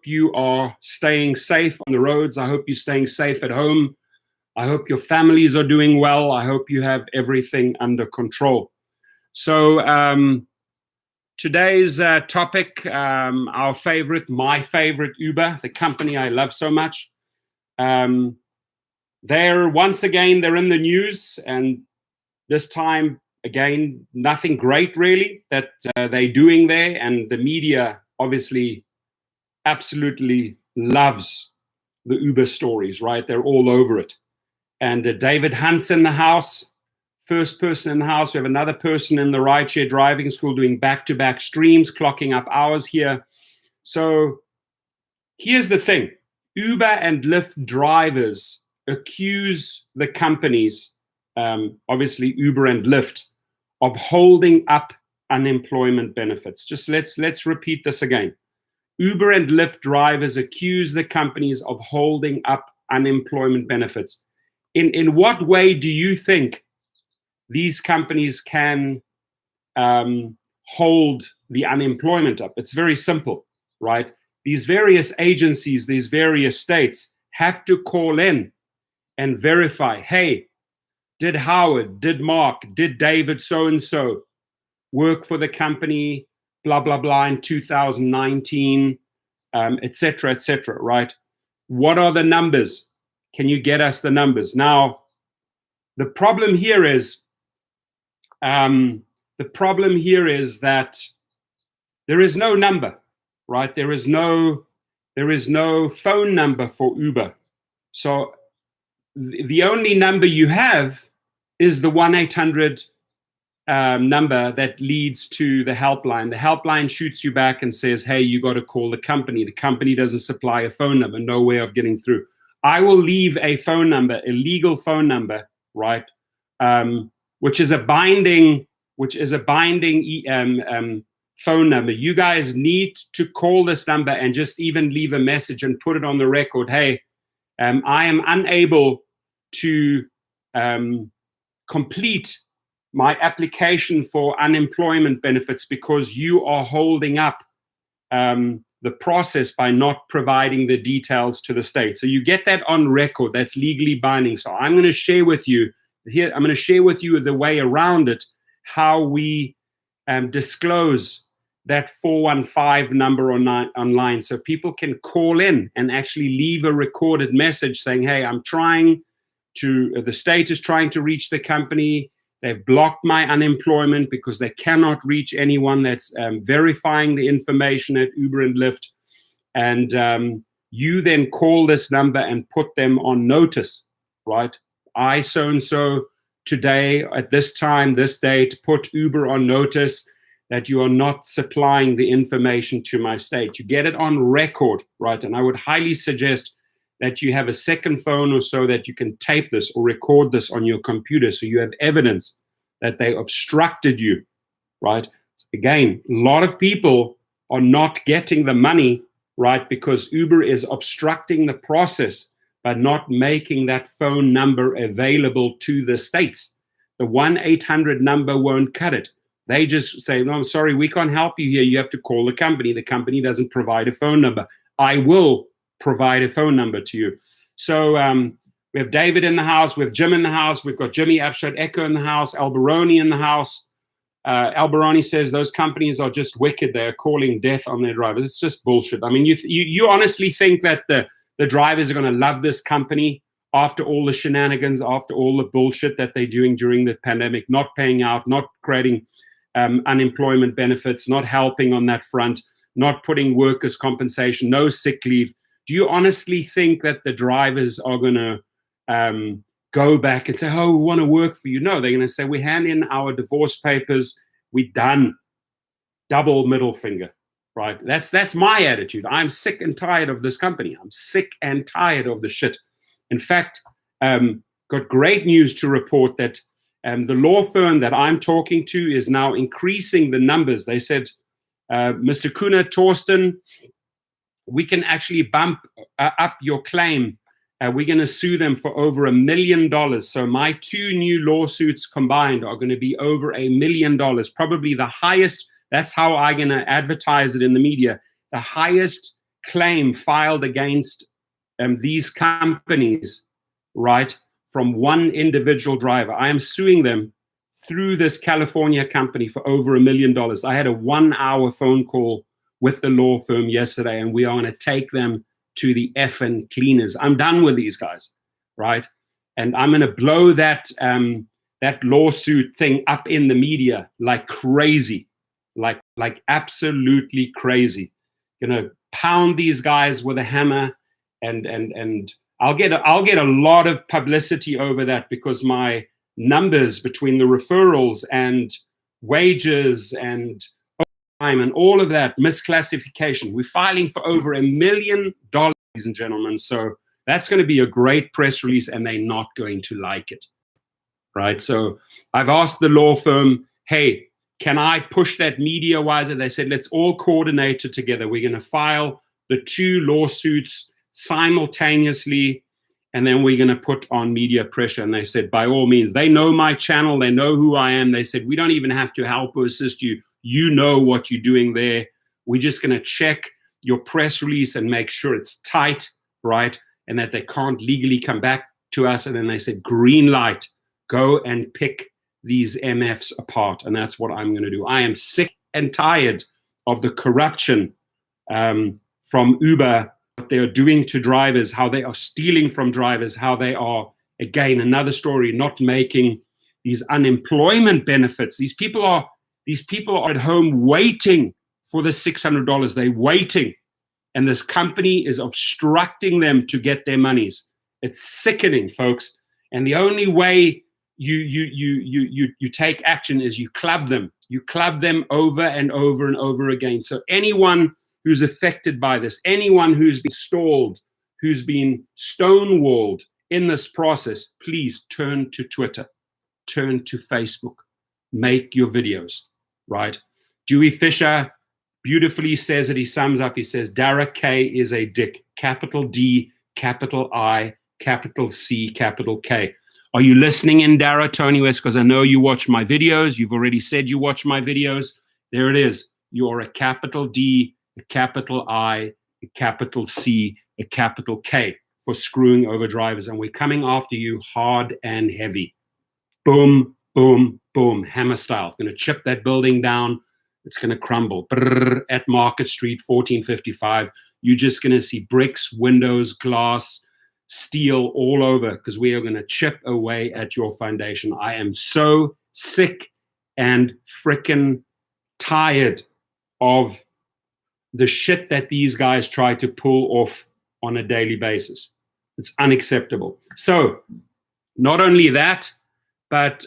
you are staying safe on the roads. I hope you're staying safe at home. I hope your families are doing well. I hope you have everything under control. So today's topic, my favorite Uber, the company I love so much. They're in the news, and this time, again, nothing great really that they're doing there, and the media obviously absolutely loves the Uber stories, right? They're all over it. And David Hunt's in the house, first person in the house. We have another person in the rideshare driving school doing back-to-back streams, clocking up hours here. So here's the thing. Uber and Lyft drivers accuse the companies, obviously Uber and Lyft, of holding up unemployment benefits. Just let's repeat this again. Uber and Lyft drivers accuse the companies of holding up unemployment benefits. In what way do you think these companies can hold the unemployment up? It's very simple, right? These various agencies, these various states have to call in and verify, hey, did Howard, did Mark, did David so-and-so work for the company, blah, blah, blah, in 2019, et cetera, right? What are the numbers? Can you get us the numbers? Now, the problem here is that there is no number, right? There is no phone number for Uber. So the only number you have is the 1-800 number that leads to the helpline. The helpline shoots you back and says, hey, you got to call the company. The company doesn't supply a phone number, no way of getting through. I will leave a phone number, a legal phone number, right, which is a binding phone number. You guys need to call this number and just even leave a message and put it on the record. Hey, I am unable to complete my application for unemployment benefits because you are holding up the process by not providing the details to the state. So you get that on record. That's legally binding. So I'm going to share with you here. I'm going to share with you the way around it, how we disclose that 415 number online, so people can call in and actually leave a recorded message saying, hey, the state is trying to reach the company. They've blocked my unemployment because they cannot reach anyone that's verifying the information at Uber and Lyft. And you then call this number and put them on notice, right? I so-and-so today at this time, this date, put Uber on notice that you are not supplying the information to my state. You get it on record, right? And I would highly suggest that you have a second phone or so that you can tape this or record this on your computer so you have evidence that they obstructed you, right? Again, a lot of people are not getting the money, right, because Uber is obstructing the process by not making that phone number available to the states. The 1-800 number won't cut it. They just say, no, I'm sorry, we can't help you here. You have to call the company. The company doesn't provide a phone number. I will provide a phone number to you. So we have David in the house, we have Jim in the house, we've got Jimmy Upshot Echo in the house, Alberoni in the house. Alberoni says those companies are just wicked. They're calling death on their drivers. It's just bullshit. I mean, you honestly think that the drivers are going to love this company after all the shenanigans, after all the bullshit that they're doing during the pandemic, not paying out, not creating unemployment benefits, not helping on that front, not putting workers' compensation, no sick leave. Do you honestly think that the drivers are going to go back and say, oh, we want to work for you? No, they're going to say, we hand in our divorce papers, we're done. Double middle finger, right? That's my attitude. I'm sick and tired of this company. I'm sick and tired of the shit. In fact, got great news to report that the law firm that I'm talking to is now increasing the numbers. They said, Mr. Kuna Torsten, we can actually bump up your claim. We're going to sue them for over $1 million. So my two new lawsuits combined are going to be over $1 million, probably the highest. That's how I'm going to advertise it in the media. The highest claim filed against these companies, right, from one individual driver. I am suing them through this California company for over $1 million. I had a 1-hour phone call with the law firm yesterday, and we are going to take them to the effing cleaners. I'm done with these guys, right? And I'm going to blow that that lawsuit thing up in the media like crazy, like absolutely crazy. Gonna pound these guys with a hammer, and I'll get a lot of publicity over that, because my numbers between the referrals and wages and time and all of that misclassification, we're filing for over $1 million, ladies and gentlemen. So that's going to be a great press release, and they're not going to like it, right? So I've asked the law firm, hey, can I push that media wiser? They said, let's all coordinate it together. We're going to file the 2 lawsuits simultaneously, and then we're going to put on media pressure. And they said, by all means, they know my channel. They know who I am. They said, we don't even have to help or assist you. You know what you're doing there. We're just going to check your press release and make sure it's tight, right? And that they can't legally come back to us. And then they said, green light, go and pick these MFs apart. And that's what I'm going to do. I am sick and tired of the corruption from Uber, what they are doing to drivers, how they are stealing from drivers, how they are, again, another story, not making these unemployment benefits. These people are at home waiting for the $600. They're waiting, and this company is obstructing them to get their monies. It's sickening, folks. And the only way you take action is you club them. You club them over and over and over again. So anyone who's affected by this, anyone who's been stalled, who's been stonewalled in this process, please turn to Twitter, turn to Facebook, make your videos, right? Dewey Fisher beautifully says it. He sums up, he says, Derek K is a dick, capital D, capital I, capital C, capital K. Are you listening in, Dara, Tony West? Because I know you watch my videos. You've already said you watch my videos. There it is. You are a capital D, a capital I, a capital C, a capital K for screwing over drivers. And we're coming after you hard and heavy. Boom, boom, boom, hammer style. Going to chip that building down. It's going to crumble. Brrr, at Market Street, 1455. You're just going to see bricks, windows, glass, steel all over, because we are going to chip away at your foundation. I am so sick and freaking tired of the shit that these guys try to pull off on a daily basis. It's unacceptable. So not only that, but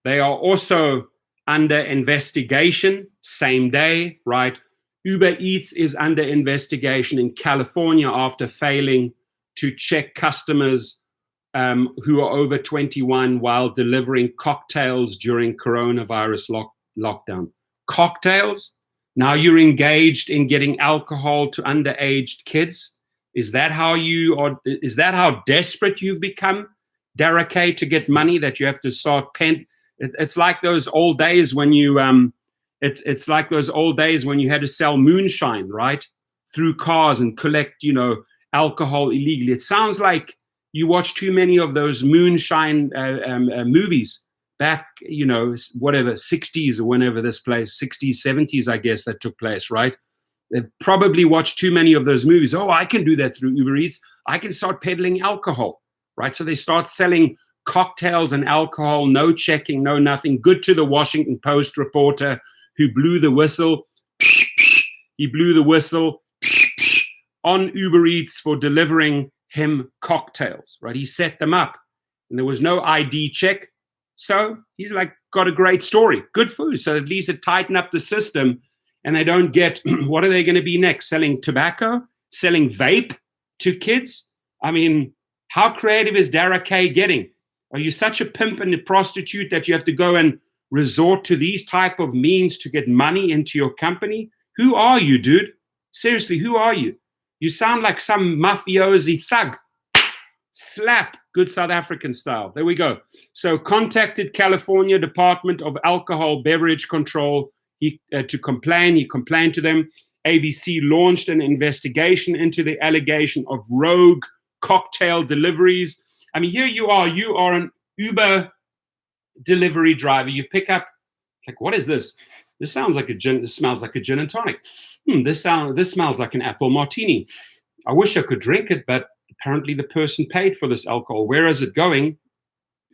they are also under investigation, same day, right? UberEATS is under investigation in California after failing to check customers who are over 21 while delivering cocktails during coronavirus lockdown. Cocktails? Now you're engaged in getting alcohol to underage kids? Is that how you are? Is that how desperate you've become, Derek K, to get money that you have to start paying? It's like those old days when you it's like those old days when you had to sell moonshine, right, through cars and collect, alcohol illegally. It sounds like you watch too many of those moonshine movies back, whatever, 60s or whenever this place, 60s, 70s, I guess, that took place, right? They've probably watched too many of those movies. Oh, I can do that through UberEATS. I can start peddling alcohol, right? So they start selling cocktails and alcohol, no checking, no nothing. Good to the Washington Post reporter who blew the whistle. He blew the whistle on UberEATS for delivering him cocktails, right? He set them up and there was no ID check. So he's like, got a great story, good food. So at least it tightened up the system and they don't get, what are they going to be next? Selling tobacco, selling vape to kids? I mean, how creative is Dara K getting? Are you such a pimp and a prostitute that you have to go and resort to these type of means to get money into your company? Who are you, dude? Seriously, who are you? You sound like some mafiosi thug. Slap, good South African style. There we go. So contacted California Department of Alcohol Beverage Control to complain. He complained to them. ABC launched an investigation into the allegation of rogue cocktail deliveries. I mean, here you are an Uber delivery driver. You pick up, like, what is this? This sounds like a gin. This smells like a gin and tonic. This smells like an apple martini. I wish I could drink it, but apparently the person paid for this alcohol. Where is it going?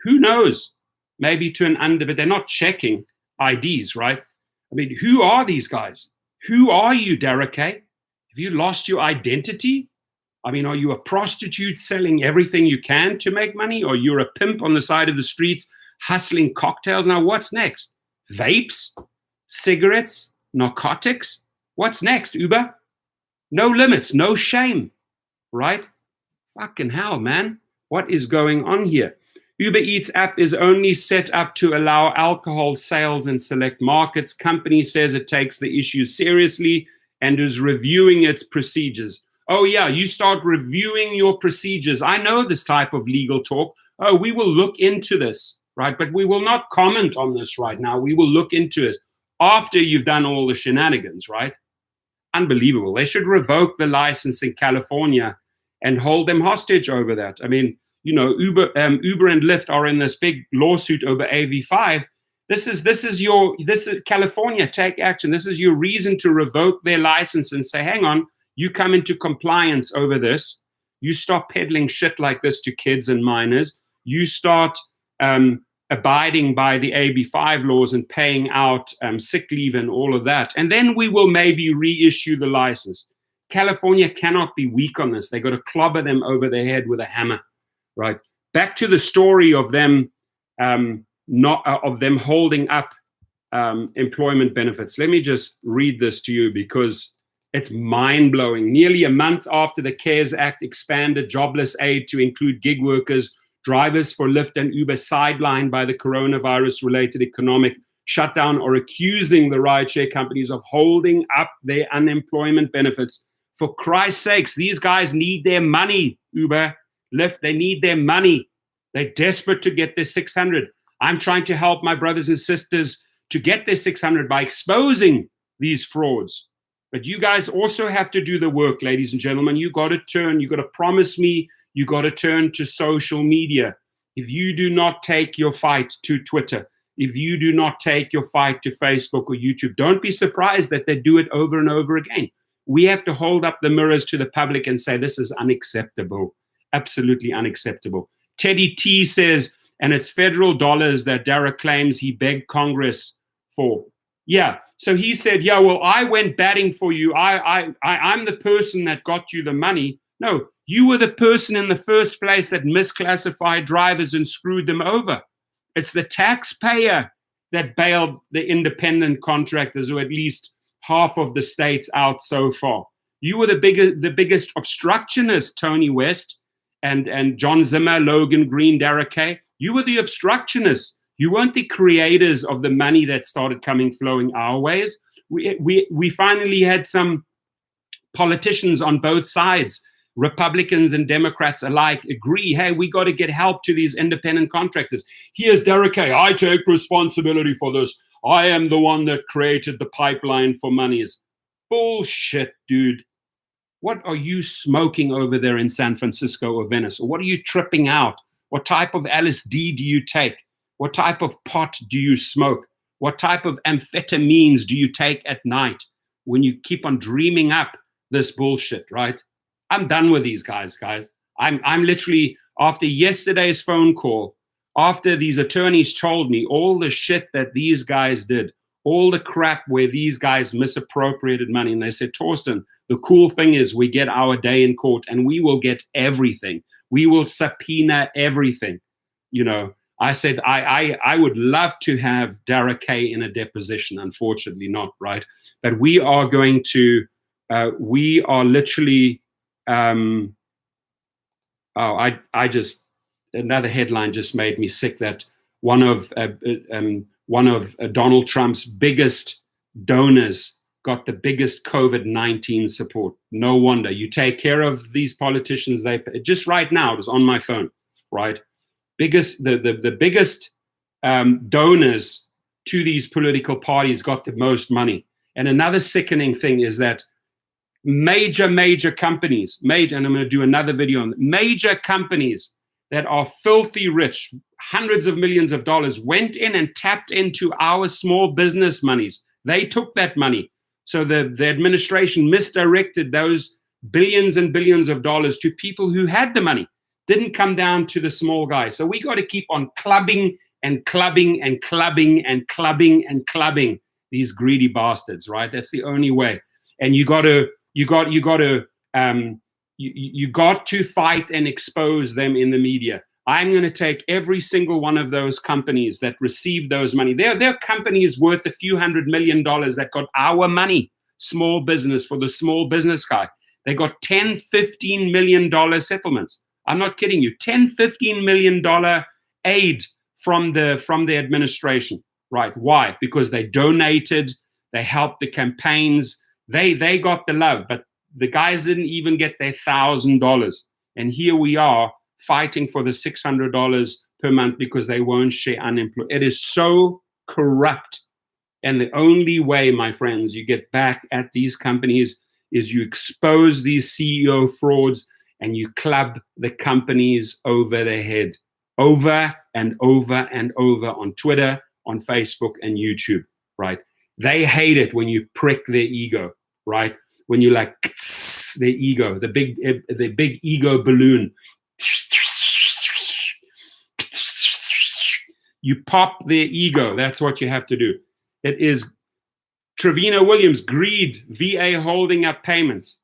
Who knows? Maybe to an but they're not checking IDs, right? I mean, who are these guys? Who are you, Derek Hay? Have you lost your identity? I mean, are you a prostitute selling everything you can to make money? Or you're a pimp on the side of the streets hustling cocktails? Now, what's next? Vapes? Cigarettes? Narcotics? What's next, Uber? No limits, no shame, right? Fucking hell, man. What is going on here? UberEATS app is only set up to allow alcohol sales in select markets. Company says it takes the issue seriously and is reviewing its procedures. Oh yeah, you start reviewing your procedures. I know this type of legal talk. Oh, we will look into this, right? But we will not comment on this right now. We will look into it after you've done all the shenanigans, right? Unbelievable. They should revoke the license in California and hold them hostage over that. I mean, you know, Uber and Lyft are in this big lawsuit over AV5. This is California, take action. This is your reason to revoke their license and say, hang on, you come into compliance over this. You stop peddling shit like this to kids and minors. You start abiding by the AB5 laws and paying out sick leave and all of that. And then we will maybe reissue the license. California cannot be weak on this. They got to clobber them over their head with a hammer, right? Back to the story of them holding up employment benefits. Let me just read this to you because it's mind-blowing. Nearly a month after the CARES Act expanded jobless aid to include gig workers, drivers for Lyft and Uber sidelined by the coronavirus-related economic shutdown are accusing the rideshare companies of holding up their unemployment benefits. For Christ's sakes, these guys need their money, Uber, Lyft, they need their money. They're desperate to get their 600. I'm trying to help my brothers and sisters to get their 600 by exposing these frauds. But you guys also have to do the work, ladies and gentlemen. You got to promise me, you got to turn to social media. If you do not take your fight to Twitter, if you do not take your fight to Facebook or YouTube, don't be surprised that they do it over and over again. We have to hold up the mirrors to the public and say, this is unacceptable, absolutely unacceptable. Teddy T says, and it's federal dollars that Derek claims he begged Congress for. Yeah, so he said, yeah, well, I went batting for you. I'm the person that got you the money. No, you were the person in the first place that misclassified drivers and screwed them over. It's the taxpayer that bailed the independent contractors, or at least half of the states out so far. You were the biggest obstructionist, Tony West and John Zimmer, Logan Green, Derek Hay. You were the obstructionists. You weren't the creators of the money that started flowing our ways. We finally had some politicians on both sides, Republicans and Democrats alike, agree, hey, we got to get help to these independent contractors. Here's Derek Hay. I take responsibility for this. I am the one that created the pipeline for monies. Bullshit, dude. What are you smoking over there in San Francisco or Venice? Or what are you tripping out? What type of LSD do you take? What type of pot do you smoke? What type of amphetamines do you take at night when you keep on dreaming up this bullshit, right? I'm done with these guys. I'm literally, after yesterday's phone call, after these attorneys told me all the shit that these guys did, all the crap where these guys misappropriated money, and they said, Torsten, the cool thing is we get our day in court and we will get everything. We will subpoena everything. You know, I said, I would love to have Derek Hay in a deposition. Unfortunately not, right? But we are going to, we are literally, another headline just made me sick that one of Donald Trump's biggest donors got the biggest COVID-19 support. No wonder. You take care of these politicians. They just right now, it was on my phone, right? The biggest donors to these political parties got the most money. And another sickening thing is that major companies, and I'm going to do another video on major companies that are filthy rich, hundreds of millions of dollars, went in and tapped into our small business monies. They took that money. So the administration misdirected those billions and billions of dollars to people who had the money. Didn't come down to the small guy. So we got to keep on clubbing and clubbing and clubbing and clubbing and clubbing these greedy bastards, right? That's the only way. And you got to fight and expose them in the media. I'm going to take every single one of those companies that received those money. They're companies worth a few $100 million that got our money, small business, for the small business guy. They got $10, $15 million settlements. I'm not kidding you. $10, $15 million aid from the administration, right? Why? Because they donated, they helped the campaigns, they got the love, but the guys didn't even get their $1,000. And here we are fighting for the $600 per month because they won't share unemployment. It is so corrupt. And the only way, my friends, you get back at these companies is you expose these CEO frauds and you club the companies over their head, over and over and over on Twitter, on Facebook, and YouTube, right? They hate it when you prick their ego, right? When you like their ego, the big ego balloon. You pop their ego. That's what you have to do. It is Trevino Williams, greed, VA holding up payments.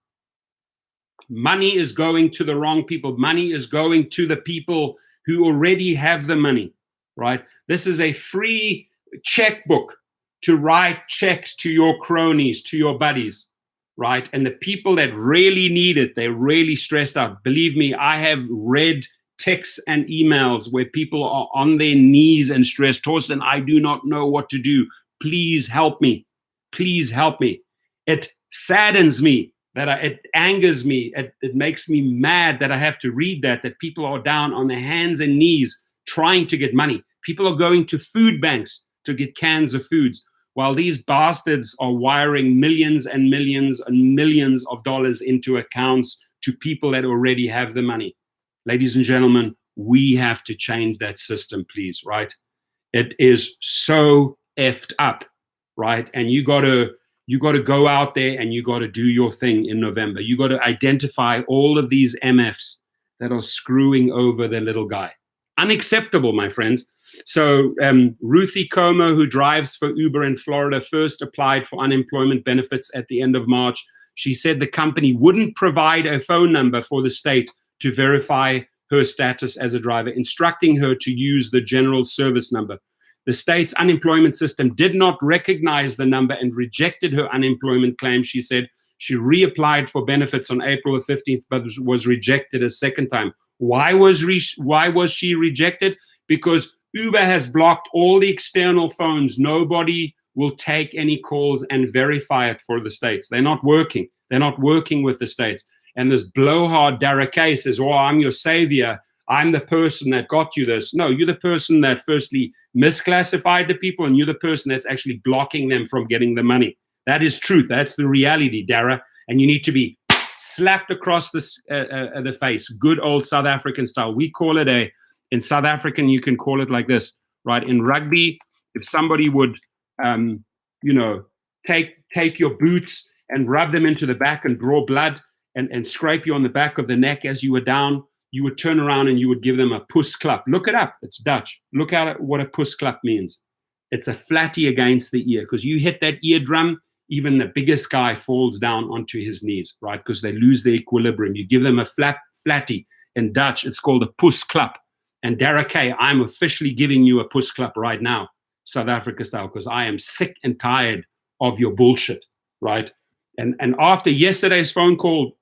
Money is going to the wrong people. Money is going to the people who already have the money, right? This is a free checkbook to write checks to your cronies, to your buddies, right? And the people that really need it, they're really stressed out. Believe me, I have read texts and emails where people are on their knees and stressed. Torsten, I do not know what to do. Please help me. Please help me. It saddens me, it angers me. It makes me mad that I have to read that people are down on their hands and knees trying to get money. People are going to food banks to get cans of foods, while these bastards are wiring millions and millions and millions of dollars into accounts to people that already have the money. Ladies and gentlemen, we have to change that system, please, right? It is so effed up, right? And you got to go out there and you got to do your thing in November. You got to identify all of these MFs that are screwing over the little guy. Unacceptable, my friends. So Ruthie Como, who drives for Uber in Florida, first applied for unemployment benefits at the end of March. She said the company wouldn't provide a phone number for the state to verify her status as a driver, instructing her to use the general service number. The state's unemployment system did not recognize the number and rejected her unemployment claim. She said she reapplied for benefits on April the 15th, but was rejected a second time. Why was she rejected? Because Uber has blocked all the external phones. Nobody will take any calls and verify it for the states. They're not working. They're not working with the states. And this blowhard Derek Kay says, oh, I'm your savior. I'm the person that got you this. No, you're the person that firstly misclassified the people, and you're the person that's actually blocking them from getting the money. That is truth. That's the reality, Dara. And you need to be slapped across the face. Good old South African style. We call it in South African, you can call it like this, right? In rugby, if somebody would, take your boots and rub them into the back and draw blood and scrape you on the back of the neck as you were down, you would turn around and you would give them a puss klap. Look it up. It's Dutch. Look at what a puss klap means. It's a flatty against the ear, because you hit that eardrum, even the biggest guy falls down onto his knees, right? Because they lose their equilibrium. You give them a flatty. In Dutch, it's called a puss klap. And Derek Kay, I'm officially giving you a puss klap right now, South Africa style, because I am sick and tired of your bullshit, right? And after yesterday's phone call,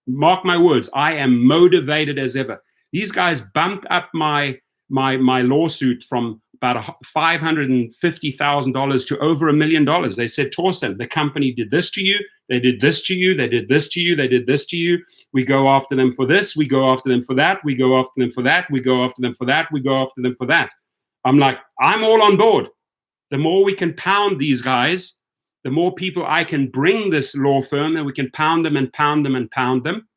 mark my words, I am motivated as ever. These guys bumped up my lawsuit from about $550,000 to over $1 million. They said, Torsten, the company did this to you, they did this to you, they did this to you, they did this to you. We go after them for this, we go after them for that, we go after them for that, we go after them for that, we go after them for that. I'm like, I'm all on board. The more we can pound these guys, the more people I can bring this law firm, and we can pound them and pound them and pound them.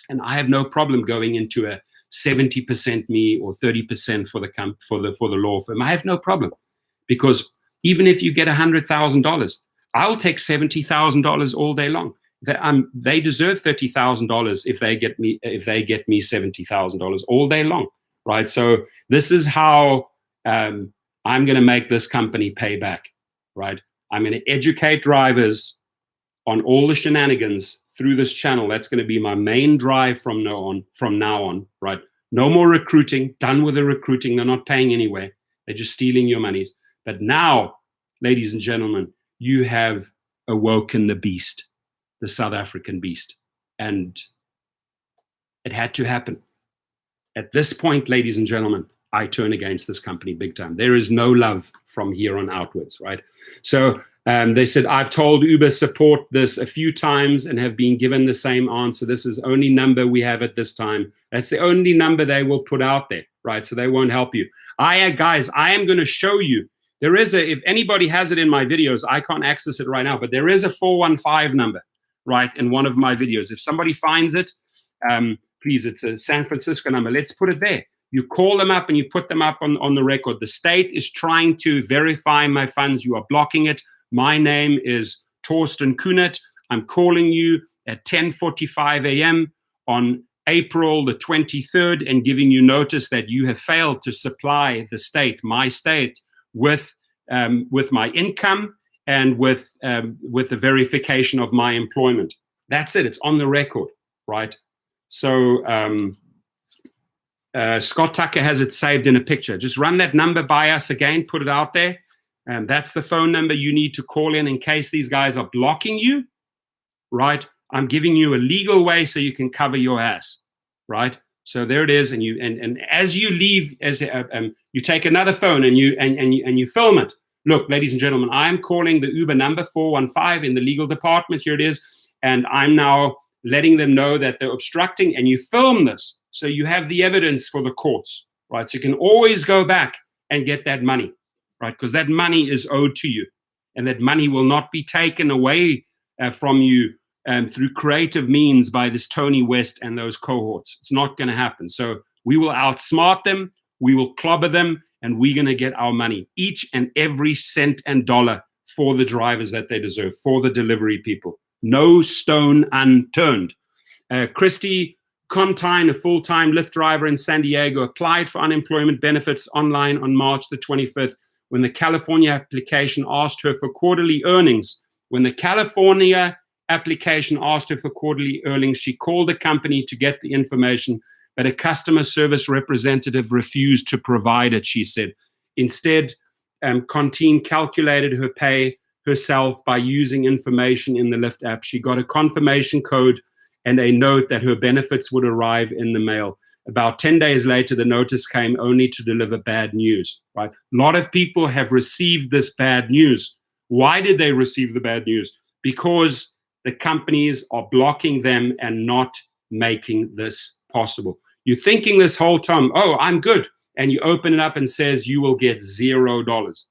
And I have no problem going into a 70% me or 30% for the law firm. I have no problem, because even if you get $100,000, I'll take $70,000 all day long. They deserve $30,000 if they get me $70,000 all day long, right? So this is how I'm going to make this company pay back, right? I'm going to educate drivers on all the shenanigans through this channel. That's going to be my main drive from now on, right? No more recruiting. Done with the recruiting. They're not paying anyway. They're just stealing your monies. But now, ladies and gentlemen, you have awoken the beast, the South African beast. And it had to happen. At this point, ladies and gentlemen, I turn against this company big time. There is no love from here on outwards, right? So they said, I've told Uber support this a few times and have been given the same answer. This is the only number we have at this time. That's the only number they will put out there, right? So they won't help you. Guys, I am going to show you. There is if anybody has it in my videos, I can't access it right now, but there is a 415 number, right, in one of my videos. If somebody finds it, please, it's a San Francisco number. Let's put it there. You call them up and you put them up on the record. The state is trying to verify my funds. You are blocking it. My name is Torsten Kunert. I'm calling you at 10:45 a.m. on April the 23rd and giving you notice that you have failed to supply the state, my state, with my income and with the verification of my employment. That's it. It's on the record, right? So Scott Tucker has it saved in a picture. Just run that number by us again, put it out there. And that's the phone number you need to call in case these guys are blocking you, right? I'm giving you a legal way so you can cover your ass, right? So there it is. And as you leave, you take another phone and you film it. Look, ladies and gentlemen, I'm calling the Uber number 415 in the legal department. Here it is. And I'm now letting them know that they're obstructing, and you film this. So you have the evidence for the courts, right? So you can always go back and get that money, right? Because that money is owed to you, and that money will not be taken away from you through creative means by this Tony West and those cohorts. It's not going to happen. So we will outsmart them, we will clobber them, and we're going to get our money, each and every cent and dollar, for the drivers that they deserve, for the delivery people. No stone unturned. Christy Contine, a full-time Lyft driver in San Diego, applied for unemployment benefits online on March the 25th. When the California application asked her for quarterly earnings, she called the company to get the information, but a customer service representative refused to provide it, she said. Instead, Contine calculated her pay herself by using information in the Lyft app. She got a confirmation code and a note that her benefits would arrive in the mail. About 10 days later, the notice came only to deliver bad news, right? A lot of people have received this bad news. Why did they receive the bad news? Because the companies are blocking them and not making this possible. You're thinking this whole time, oh, I'm good. And you open it up and says you will get $0.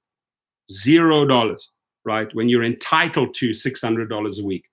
$0, right? When you're entitled to $600 a week.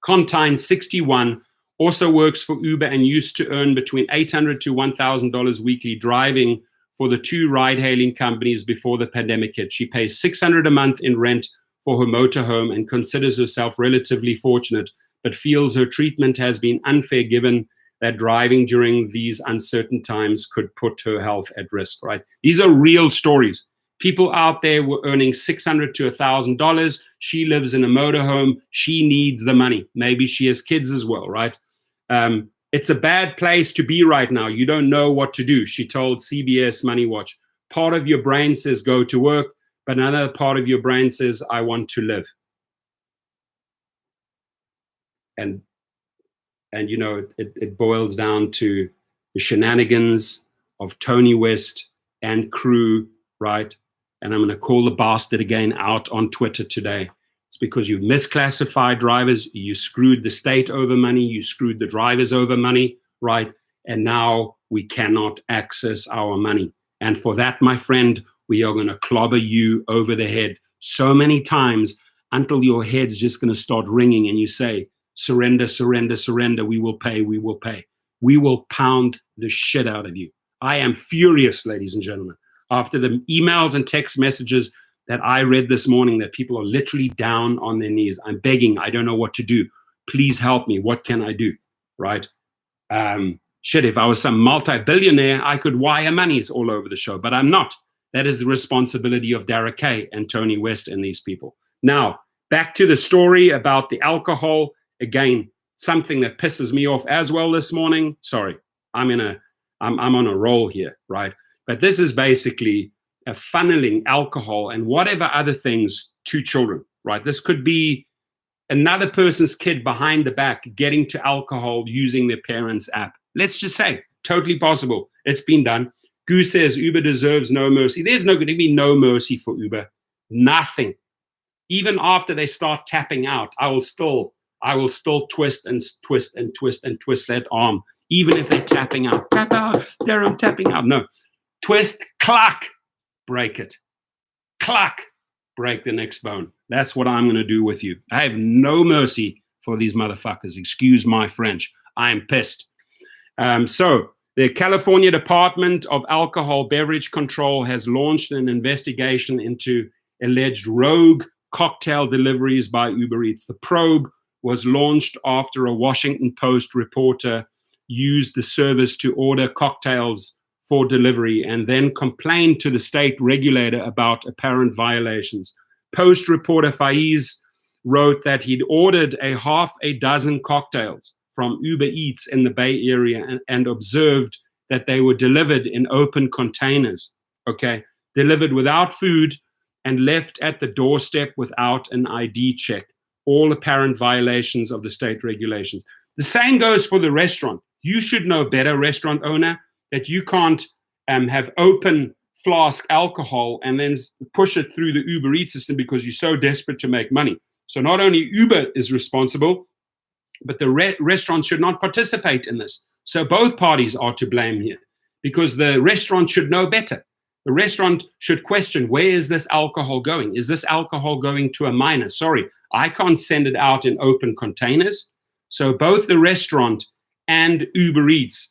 Contine, 61, also works for Uber and used to earn between $800 to $1,000 weekly driving for the two ride-hailing companies before the pandemic hit. She pays $600 a month in rent for her motorhome and considers herself relatively fortunate, but feels her treatment has been unfair given that driving during these uncertain times could put her health at risk, right? These are real stories. People out there were earning $600 to $1,000. She lives in a motorhome. She needs the money. Maybe she has kids as well, right? It's a bad place to be right now. You don't know what to do, she told CBS Money Watch. Part of your brain says go to work, but another part of your brain says I want to live. And you know, it boils down to the shenanigans of Tony West and crew, right? And I'm going to call the bastard again out on Twitter today. It's because you've misclassified drivers. You screwed the state over money. You screwed the drivers over money, right? And now we cannot access our money. And for that, my friend, we are going to clobber you over the head so many times until your head's just going to start ringing and you say, surrender, surrender, surrender. We will pay. We will pay. We will pound the shit out of you. I am furious, ladies and gentlemen, after the emails and text messages that I read this morning that people are literally down on their knees. I'm begging. I don't know what to do. Please help me. What can I do? Right? Shit, if I was some multi-billionaire, I could wire monies all over the show, but I'm not. That is the responsibility of Derek Kay and Tony West and these people. Now, back to the story about the alcohol. Again, something that pisses me off as well this morning. Sorry, I'm on a roll here, right? But this is basically funneling alcohol and whatever other things to children, right? This could be another person's kid behind the back getting to alcohol using their parents' app. Let's just say, totally possible. It's been done. Goose says Uber deserves no mercy. There's no going to be no mercy for Uber. Nothing. Even after they start tapping out, I will still twist and twist and twist and twist that arm, even if they're tapping out. Tap out, Darren, tapping out. No. Twist, clack, break it. Clack, break the next bone. That's what I'm going to do with you. I have no mercy for these motherfuckers. Excuse my French. I am pissed. So the California Department of Alcohol Beverage Control has launched an investigation into alleged rogue cocktail deliveries by UberEATS. The probe was launched after a Washington Post reporter used the service to order cocktails for delivery and then complained to the state regulator about apparent violations. Post reporter Faiz wrote that he'd ordered half a dozen cocktails from UberEATS in the Bay Area and observed that they were delivered in open containers, okay, delivered without food and left at the doorstep without an ID check, all apparent violations of the state regulations. The same goes for the restaurant. You should know better, restaurant owner, that you can't have open flask alcohol and then push it through the UberEATS system because you're so desperate to make money. So not only Uber is responsible, but the restaurant should not participate in this. So both parties are to blame here because the restaurant should know better. The restaurant should question, where is this alcohol going? Is this alcohol going to a minor? Sorry, I can't send it out in open containers. So both the restaurant and UberEATS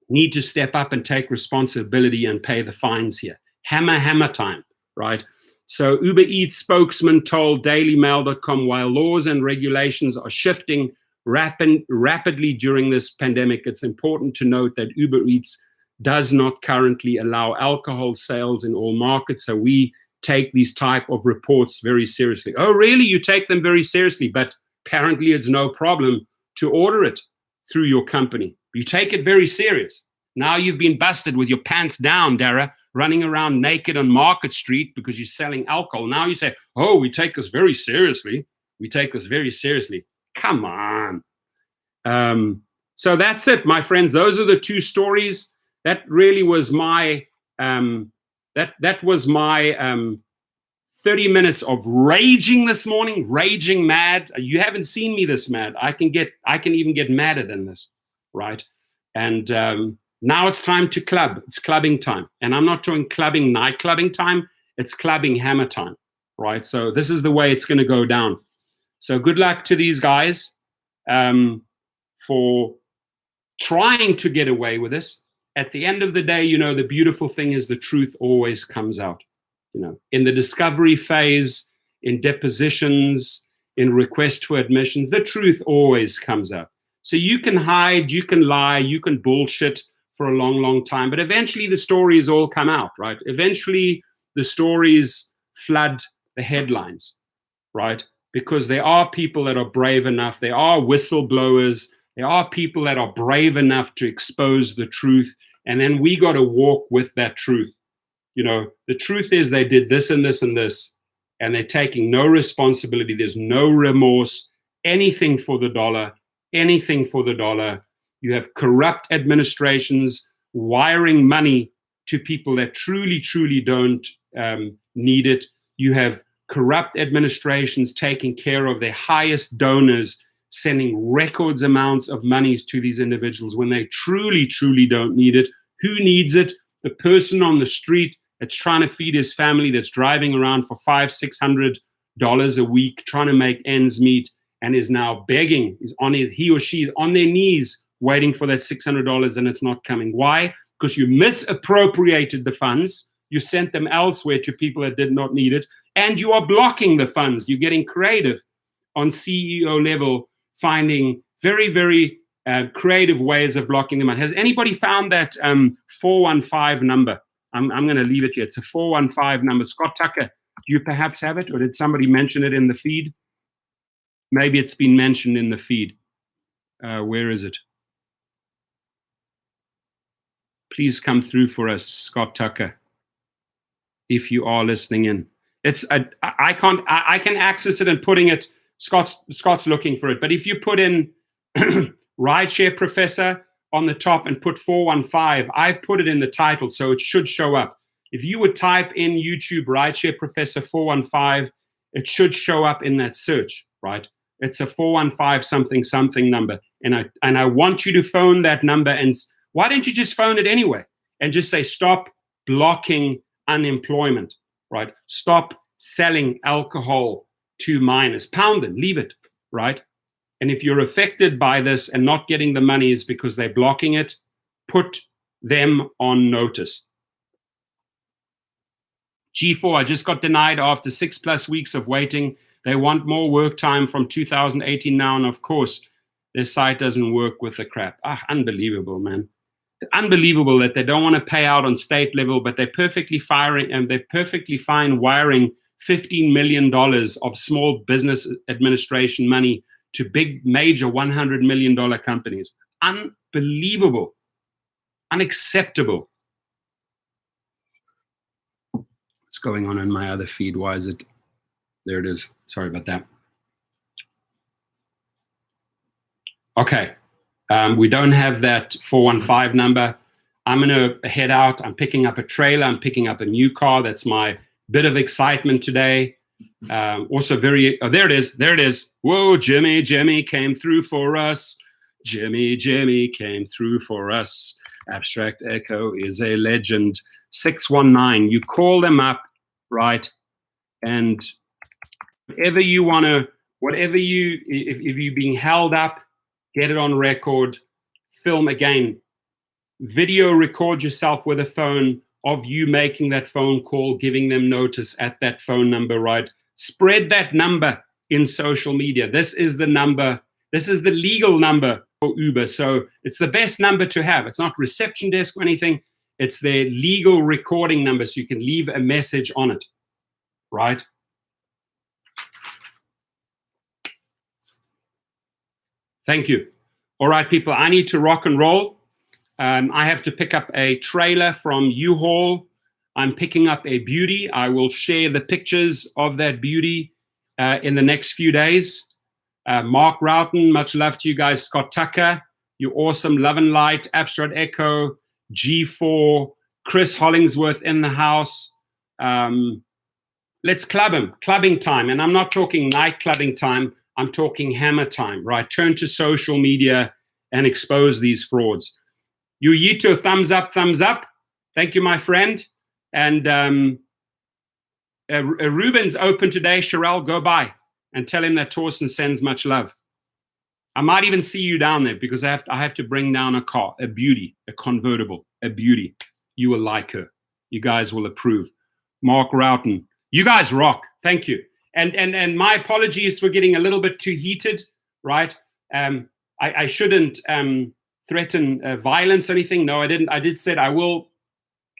need to step up and take responsibility and pay the fines here. Hammer time, right? So UberEATS spokesman told dailymail.com, while laws and regulations are shifting rapidly during this pandemic, it's important to note that UberEATS does not currently allow alcohol sales in all markets. So we take these type of reports very seriously. Oh, really? You take them very seriously, but apparently it's no problem to order it through your company. You take it very serious. Now you've been busted with your pants down, Dara, running around naked on Market Street because you're selling alcohol. Now you say, oh, we take this very seriously. We take this very seriously. Come on. So that's it, my friends. Those are the two stories. That really was my that was my 30 minutes of raging this morning, raging mad. You haven't seen me this mad. I can even get madder than this, right? And now it's time to club. It's clubbing time. And I'm not doing clubbing, night clubbing time. It's clubbing hammer time, right? So this is the way it's going to go down. So good luck to these guys for trying to get away with this. At the end of the day, you know, the beautiful thing is the truth always comes out. You know, in the discovery phase, in depositions, in request for admissions, the truth always comes out. So you can hide, you can lie, you can bullshit for a long, long time, but eventually the stories all come out, right? Eventually the stories flood the headlines, right? Because there are people that are brave enough, there are whistleblowers, there are people that are brave enough to expose the truth, and then we got to walk with that truth. You know, the truth is they did this and this and this, and they're taking no responsibility. There's no remorse, anything for the dollar, anything for the dollar. You have corrupt administrations wiring money to people that truly, truly don't need it. You have corrupt administrations taking care of their highest donors, sending records amounts of monies to these individuals when they truly, truly don't need it. Who needs it? The person on the street that's trying to feed his family, that's driving around for $500-600 a week, trying to make ends meet, and is now begging, he or she is on their knees waiting for that $600 and it's not coming. Why? Because you misappropriated the funds, you sent them elsewhere to people that did not need it, and you are blocking the funds. You're getting creative on CEO level, finding very, very creative ways of blocking the money. Has anybody found that 415 number? I'm going to leave it here. It's a 415 number. Scott Tucker, do you perhaps have it, or did somebody mention it in the feed? Maybe it's been mentioned in the feed. Where is it? Please come through for us, Scott Tucker, if you are listening in. I can access it and putting it. Scott's looking for it. But if you put in Rideshare Professor on the top and put 415, I've put it in the title, so it should show up. If you would type in YouTube Rideshare Professor 415, it should show up in that search, right? It's a 415 something something number, and I want you to phone that number. And why don't you just phone it anyway and just say, stop blocking unemployment, right? Stop selling alcohol to minors. Pound them, leave it, right? And if you're affected by this and not getting the money is because they're blocking it, put them on notice. G4, I just got denied after 6+ weeks of waiting. They want more work time from 2018 now, and of course, their site doesn't work with the crap. Unbelievable, man. Unbelievable that they don't want to pay out on state level, but they're perfectly fine wiring $15 million of small business administration money to big, major $100 million companies. Unbelievable. Unacceptable. What's going on in my other feed? Why is it? There it is. Sorry about that. Okay. We don't have that 415 number. I'm going to head out. I'm picking up a trailer. I'm picking up a new car. That's my bit of excitement today. Also there it is. There it is. Whoa, Jimmy came through for us. Jimmy came through for us. Abstract Echo is a legend. 619. You call them up, right? And if you're being held up, get it on record, film again, video record yourself with a phone of you making that phone call, giving them notice at that phone number, right? Spread that number in social media. This is the number, this is the legal number for Uber. So it's the best number to have. It's not reception desk or anything. It's their legal recording number, so you can leave a message on it, right? Thank you. All right, people, I need to rock and roll. I have to pick up a trailer from U-Haul. I'm picking up a beauty. I will share the pictures of that beauty in the next few days. Mark Roughton, much love to you guys. Scott Tucker, you're awesome. Love and Light, Abstract Echo, G4, Chris Hollingsworth in the house. Let's club him. Clubbing time. And I'm not talking night clubbing time. I'm talking hammer time, right? Turn to social media and expose these frauds. Yuyito, thumbs up, thumbs up. Thank you, my friend. And Ruben's open today. Sherelle, go by and tell him that Torsten sends much love. I might even see you down there because I have to bring down a car, a beauty, a convertible, a beauty. You will like her. You guys will approve. Mark Roughton, you guys rock. Thank you. And my apologies for getting a little bit too heated, right? I shouldn't threaten violence or anything. No, I didn't. I did said I will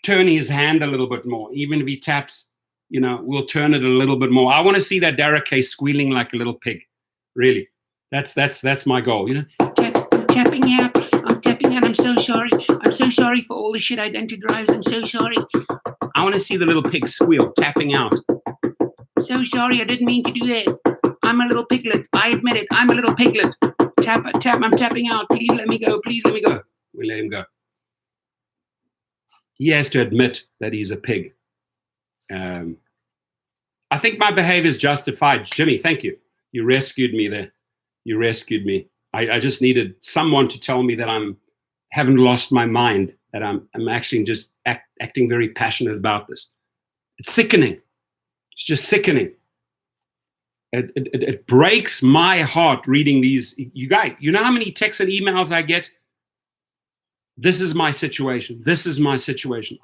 turn his hand a little bit more. Even if he taps, we'll turn it a little bit more. I want to see that Derek K squealing like a little pig. Really. That's my goal, Tapping out. I'm tapping out. I'm so sorry. I'm so sorry for all the shit identity drives. I'm so sorry. I want to see the little pig squeal, tapping out. So sorry, I didn't mean to do that. I'm a little piglet. I admit it. I'm a little piglet. Tap, I'm tapping out. Please let me go. Please let me go. We let him go. He has to admit that he's a pig. I think my behavior is justified. Jimmy, thank you. You rescued me there. You rescued me. I just needed someone to tell me that I haven't lost my mind, that I'm actually just acting very passionate about this. It's sickening. It's just sickening. It breaks my heart reading these. You guys, you know how many texts and emails I get? This is my situation. This is my situation.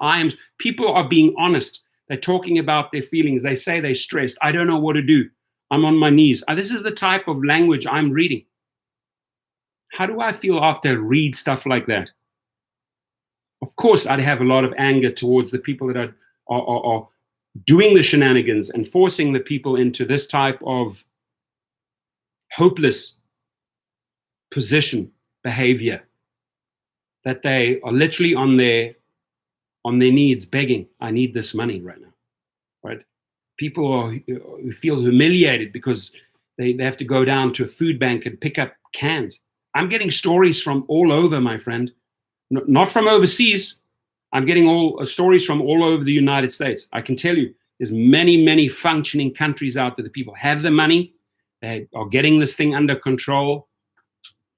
People are being honest. They're talking about their feelings. They say they're stressed. I don't know what to do. I'm on my knees. This is the type of language I'm reading. How do I feel after I read stuff like that? Of course, I'd have a lot of anger towards the people that are doing the shenanigans and forcing the people into this type of hopeless position, behavior, that they are literally on their knees begging, I need this money right now, right? People who feel humiliated because they have to go down to a food bank and pick up cans. I'm getting stories from all over, my friend, not from overseas. I'm getting stories from all over the United States. I can tell you, there's many, many functioning countries out there. The people have the money. They are getting this thing under control.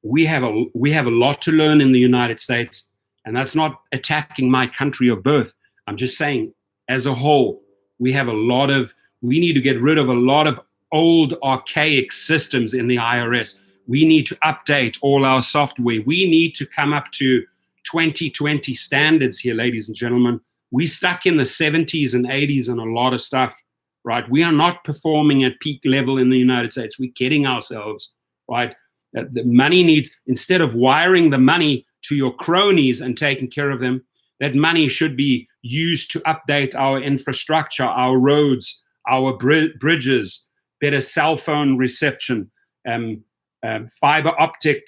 We have a lot to learn in the United States, and that's not attacking my country of birth. I'm just saying, as a whole, we need to get rid of a lot of old, archaic systems in the IRS. We need to update all our software. We need to come up to 2020 standards here, ladies and gentlemen. We stuck in the 70s and 80s on a lot of stuff, right? We are not performing at peak level in the United States. We're kidding ourselves, right? The money needs, instead of wiring the money to your cronies and taking care of them, that money should be used to update our infrastructure, our roads, our bridges, better cell phone reception, fiber optic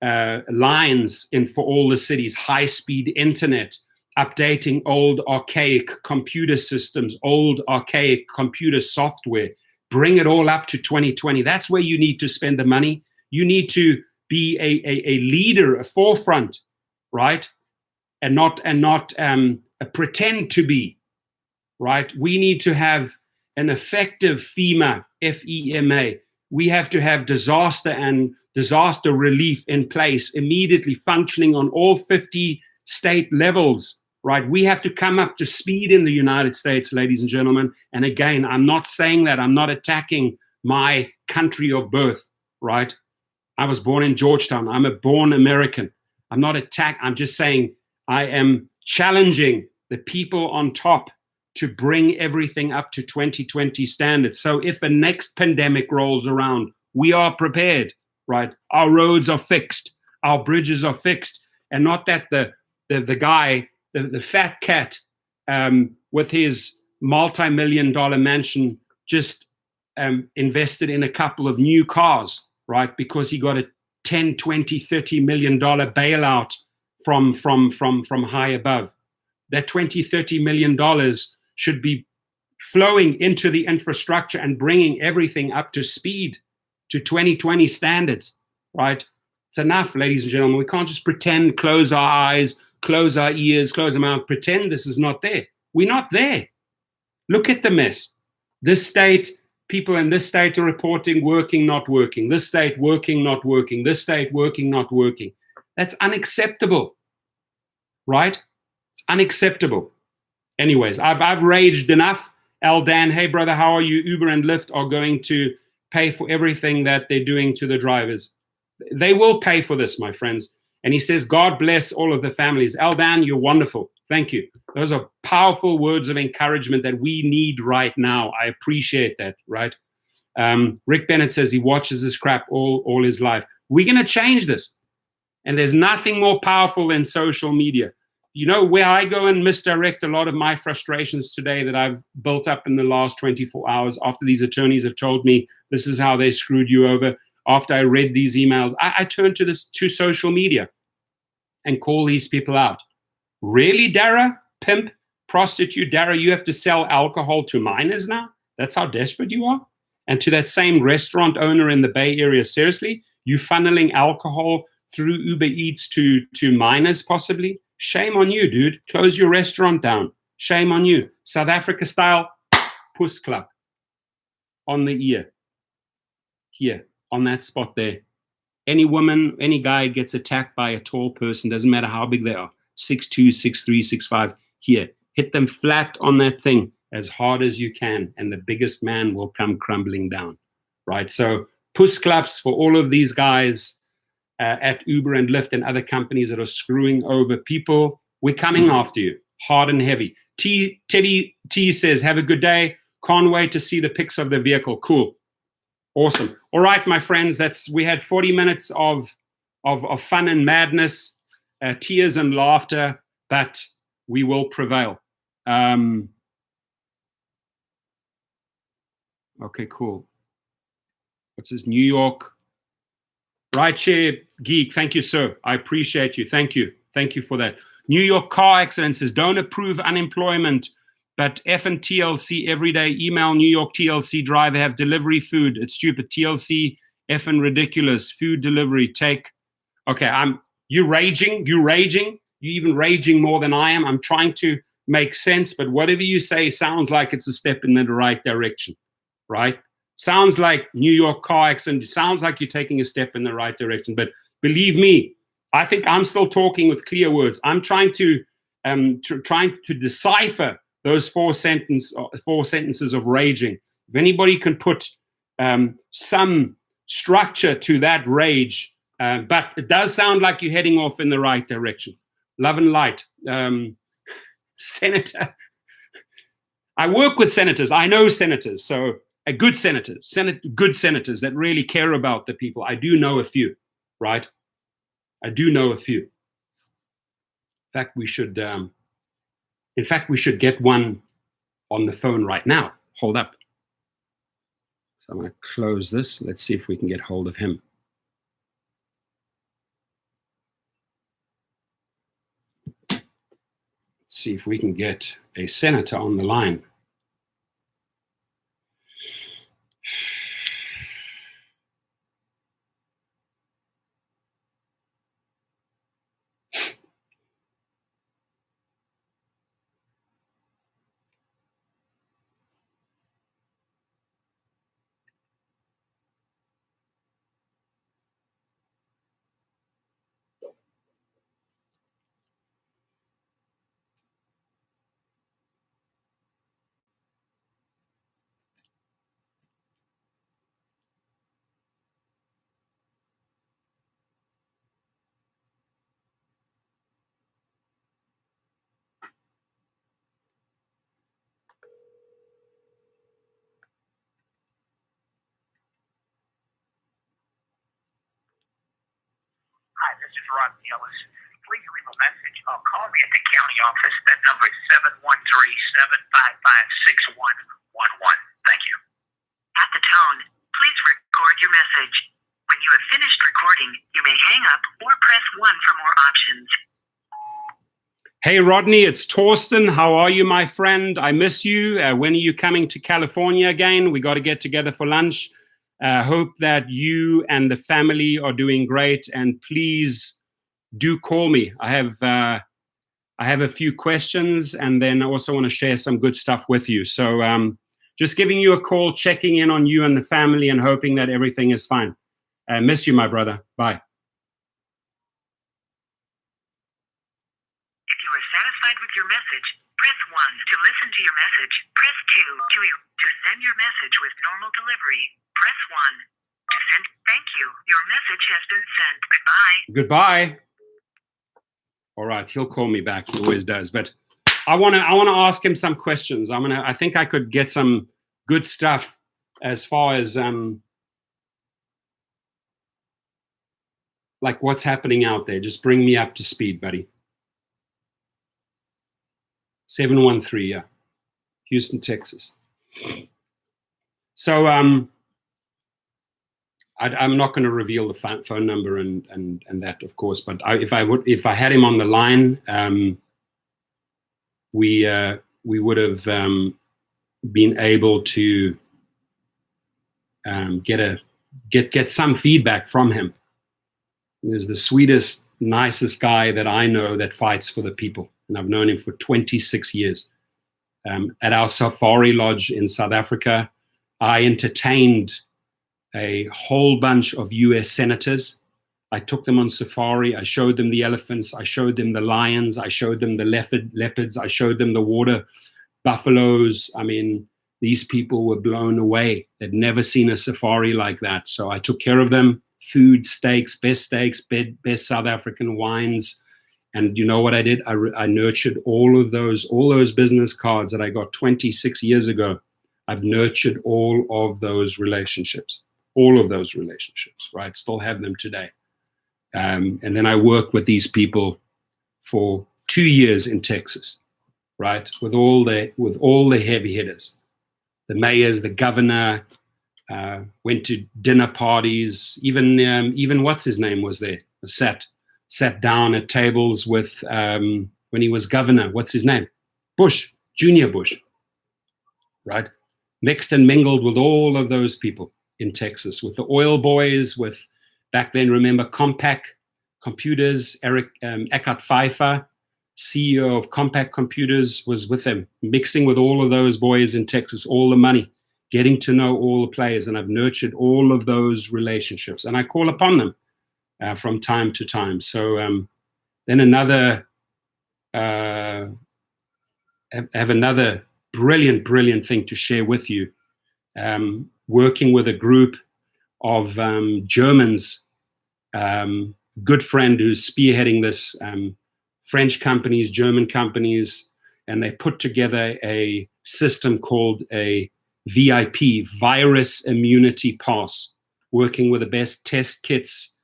lines for all the cities, high-speed internet, updating old archaic computer systems, old archaic computer software, bring it all up to 2020. That's where you need to spend the money. You need to be a leader, a forefront, right? And not pretend to be, right? We need to have an effective FEMA, FEMA. We have to have disaster relief in place, immediately functioning on all 50 state levels, right? We have to come up to speed in the United States, ladies and gentlemen. And again, I'm not saying that. I'm not attacking my country of birth, right? I was born in Georgetown. I'm a born American. I'm not I'm just saying I am challenging the people on top to bring everything up to 2020 standards. So if a next pandemic rolls around, we are prepared, right? Our roads are fixed. Our bridges are fixed. And not that the guy, the fat cat with his multi-million-dollar mansion just invested in a couple of new cars, right? Because he got a 10, 20, $30 million bailout from high above. That $20, $30 million should be flowing into the infrastructure and bringing everything up to speed to 2020 standards, right? It's enough, ladies and gentlemen. We can't just pretend, close our eyes, close our ears, close our mouth, pretend this is not there. We're not there. Look at the mess. This state, people in this state are reporting working, not working. This state working, not working. This state working, not working. That's unacceptable, right? It's unacceptable. Anyways, I've raged enough. Dan, hey brother, how are you? Uber and Lyft are going to pay for everything that they're doing to the drivers. They will pay for this, my friends. And he says, God bless all of the families. Dan, you're wonderful. Thank you. Those are powerful words of encouragement that we need right now. I appreciate that, right? Rick Bennett says he watches this crap all his life. We're going to change this. And there's nothing more powerful than social media. You know, where I go and misdirect a lot of my frustrations today that I've built up in the last 24 hours after these attorneys have told me this is how they screwed you over. After I read these emails, I turn to social media and call these people out. Really, Dara? Pimp, prostitute, Dara, you have to sell alcohol to minors now? That's how desperate you are? And to that same restaurant owner in the Bay Area, seriously? You funneling alcohol through Uber Eats to minors possibly? Shame on you, dude. Close your restaurant down. Shame on you. South Africa style, puss club. On the ear. Here, on that spot there. Any woman, any guy gets attacked by a tall person, doesn't matter how big they are, 6'2", 6'3", 6'5", here. Hit them flat on that thing as hard as you can, and the biggest man will come crumbling down, right? So puss claps for all of these guys at Uber and Lyft and other companies that are screwing over people. We're coming after you, hard and heavy. Teddy T says, have a good day. Can't wait to see the pics of the vehicle. Cool. Awesome. All right, my friends, we had 40 minutes of fun and madness, tears and laughter, but we will prevail. Okay, cool. What's this? New York Rideshare Geek. Thank you, sir. I appreciate you. Thank you. Thank you for that. New York car accident says, don't approve unemployment, but F and TLC every day. Email New York TLC driver, have delivery food. It's stupid. TLC, F and ridiculous. Food delivery. Take. Okay, you raging. You even raging more than I am. I'm trying to make sense, but whatever you say sounds like it's a step in the right direction, right? Sounds like New York car accident. It sounds like you're taking a step in the right direction. But believe me, I think I'm still talking with clear words. I'm trying to decipher those four sentences of raging. If anybody can put some structure to that rage, but it does sound like you're heading off in the right direction. Love and light. Senator. I work with senators. I know senators. So good senators, good senators that really care about the people. I do know a few, right? I do know a few. In fact, we should get one on the phone right now. Hold up. So I'm going to close this. Let's see if we can get hold of him. Let's see if we can get a senator on the line. Hi, this is Rod Ellis. Please leave a message. Call me at the county office. That number is 713-755-6111. Thank you. At the tone, please record your message. When you have finished recording, you may hang up or press 1 for more options. Hey, Rodney, it's Torsten. How are you, my friend? I miss you. When are you coming to California again? We got to get together for lunch. Hope that you and the family are doing great, and please do call me. I have a few questions, and then I also want to share some good stuff with you. So just giving you a call, checking in on you and the family, and hoping that everything is fine. I miss you, my brother. Bye. If you are satisfied with your message, press 1 to listen to your message. Press 2 to send your message with normal delivery. Press 1 to send. Thank you. Your message has been sent. Goodbye. Goodbye. All right, he'll call me back. He always does. But I want to ask him some questions. I think I could get some good stuff as far as like what's happening out there. Just bring me up to speed, buddy. 713, yeah. Houston, Texas. So I'm not going to reveal the phone number and that, of course. But if I had him on the line, we would have been able to get some feedback from him. He's the sweetest, nicest guy that I know that fights for the people, and I've known him for 26 years. At our safari lodge in South Africa, I entertained a whole bunch of US senators. I took them on safari. I showed them the elephants. I showed them the lions. I showed them the leopards. I showed them the water buffaloes. I mean, these people were blown away. They'd never seen a safari like that. So I took care of them. Food, steaks, best South African wines. And you know what I did? I nurtured all those business cards that I got 26 years ago. I've nurtured all of those relationships, right? Still have them today. And then I worked with these people for 2 years in Texas, right? With all the heavy hitters, the mayors, the governor, went to dinner parties. Even what's his name was there. Sat down at tables with when he was governor. What's his name? Bush, Junior Bush, right? Mixed and mingled with all of those people in Texas, with the oil boys, with back then, remember Compaq Computers, Eckhart Pfeiffer, CEO of Compaq Computers, was with them, mixing with all of those boys in Texas, all the money, getting to know all the players. And I've nurtured all of those relationships, and I call upon them from time to time. So then have another brilliant thing to share with you. Working with a group of Germans, good friend who's spearheading this, French companies, German companies, and they put together a system called a VIP, Virus Immunity Pass, working with the best test kits,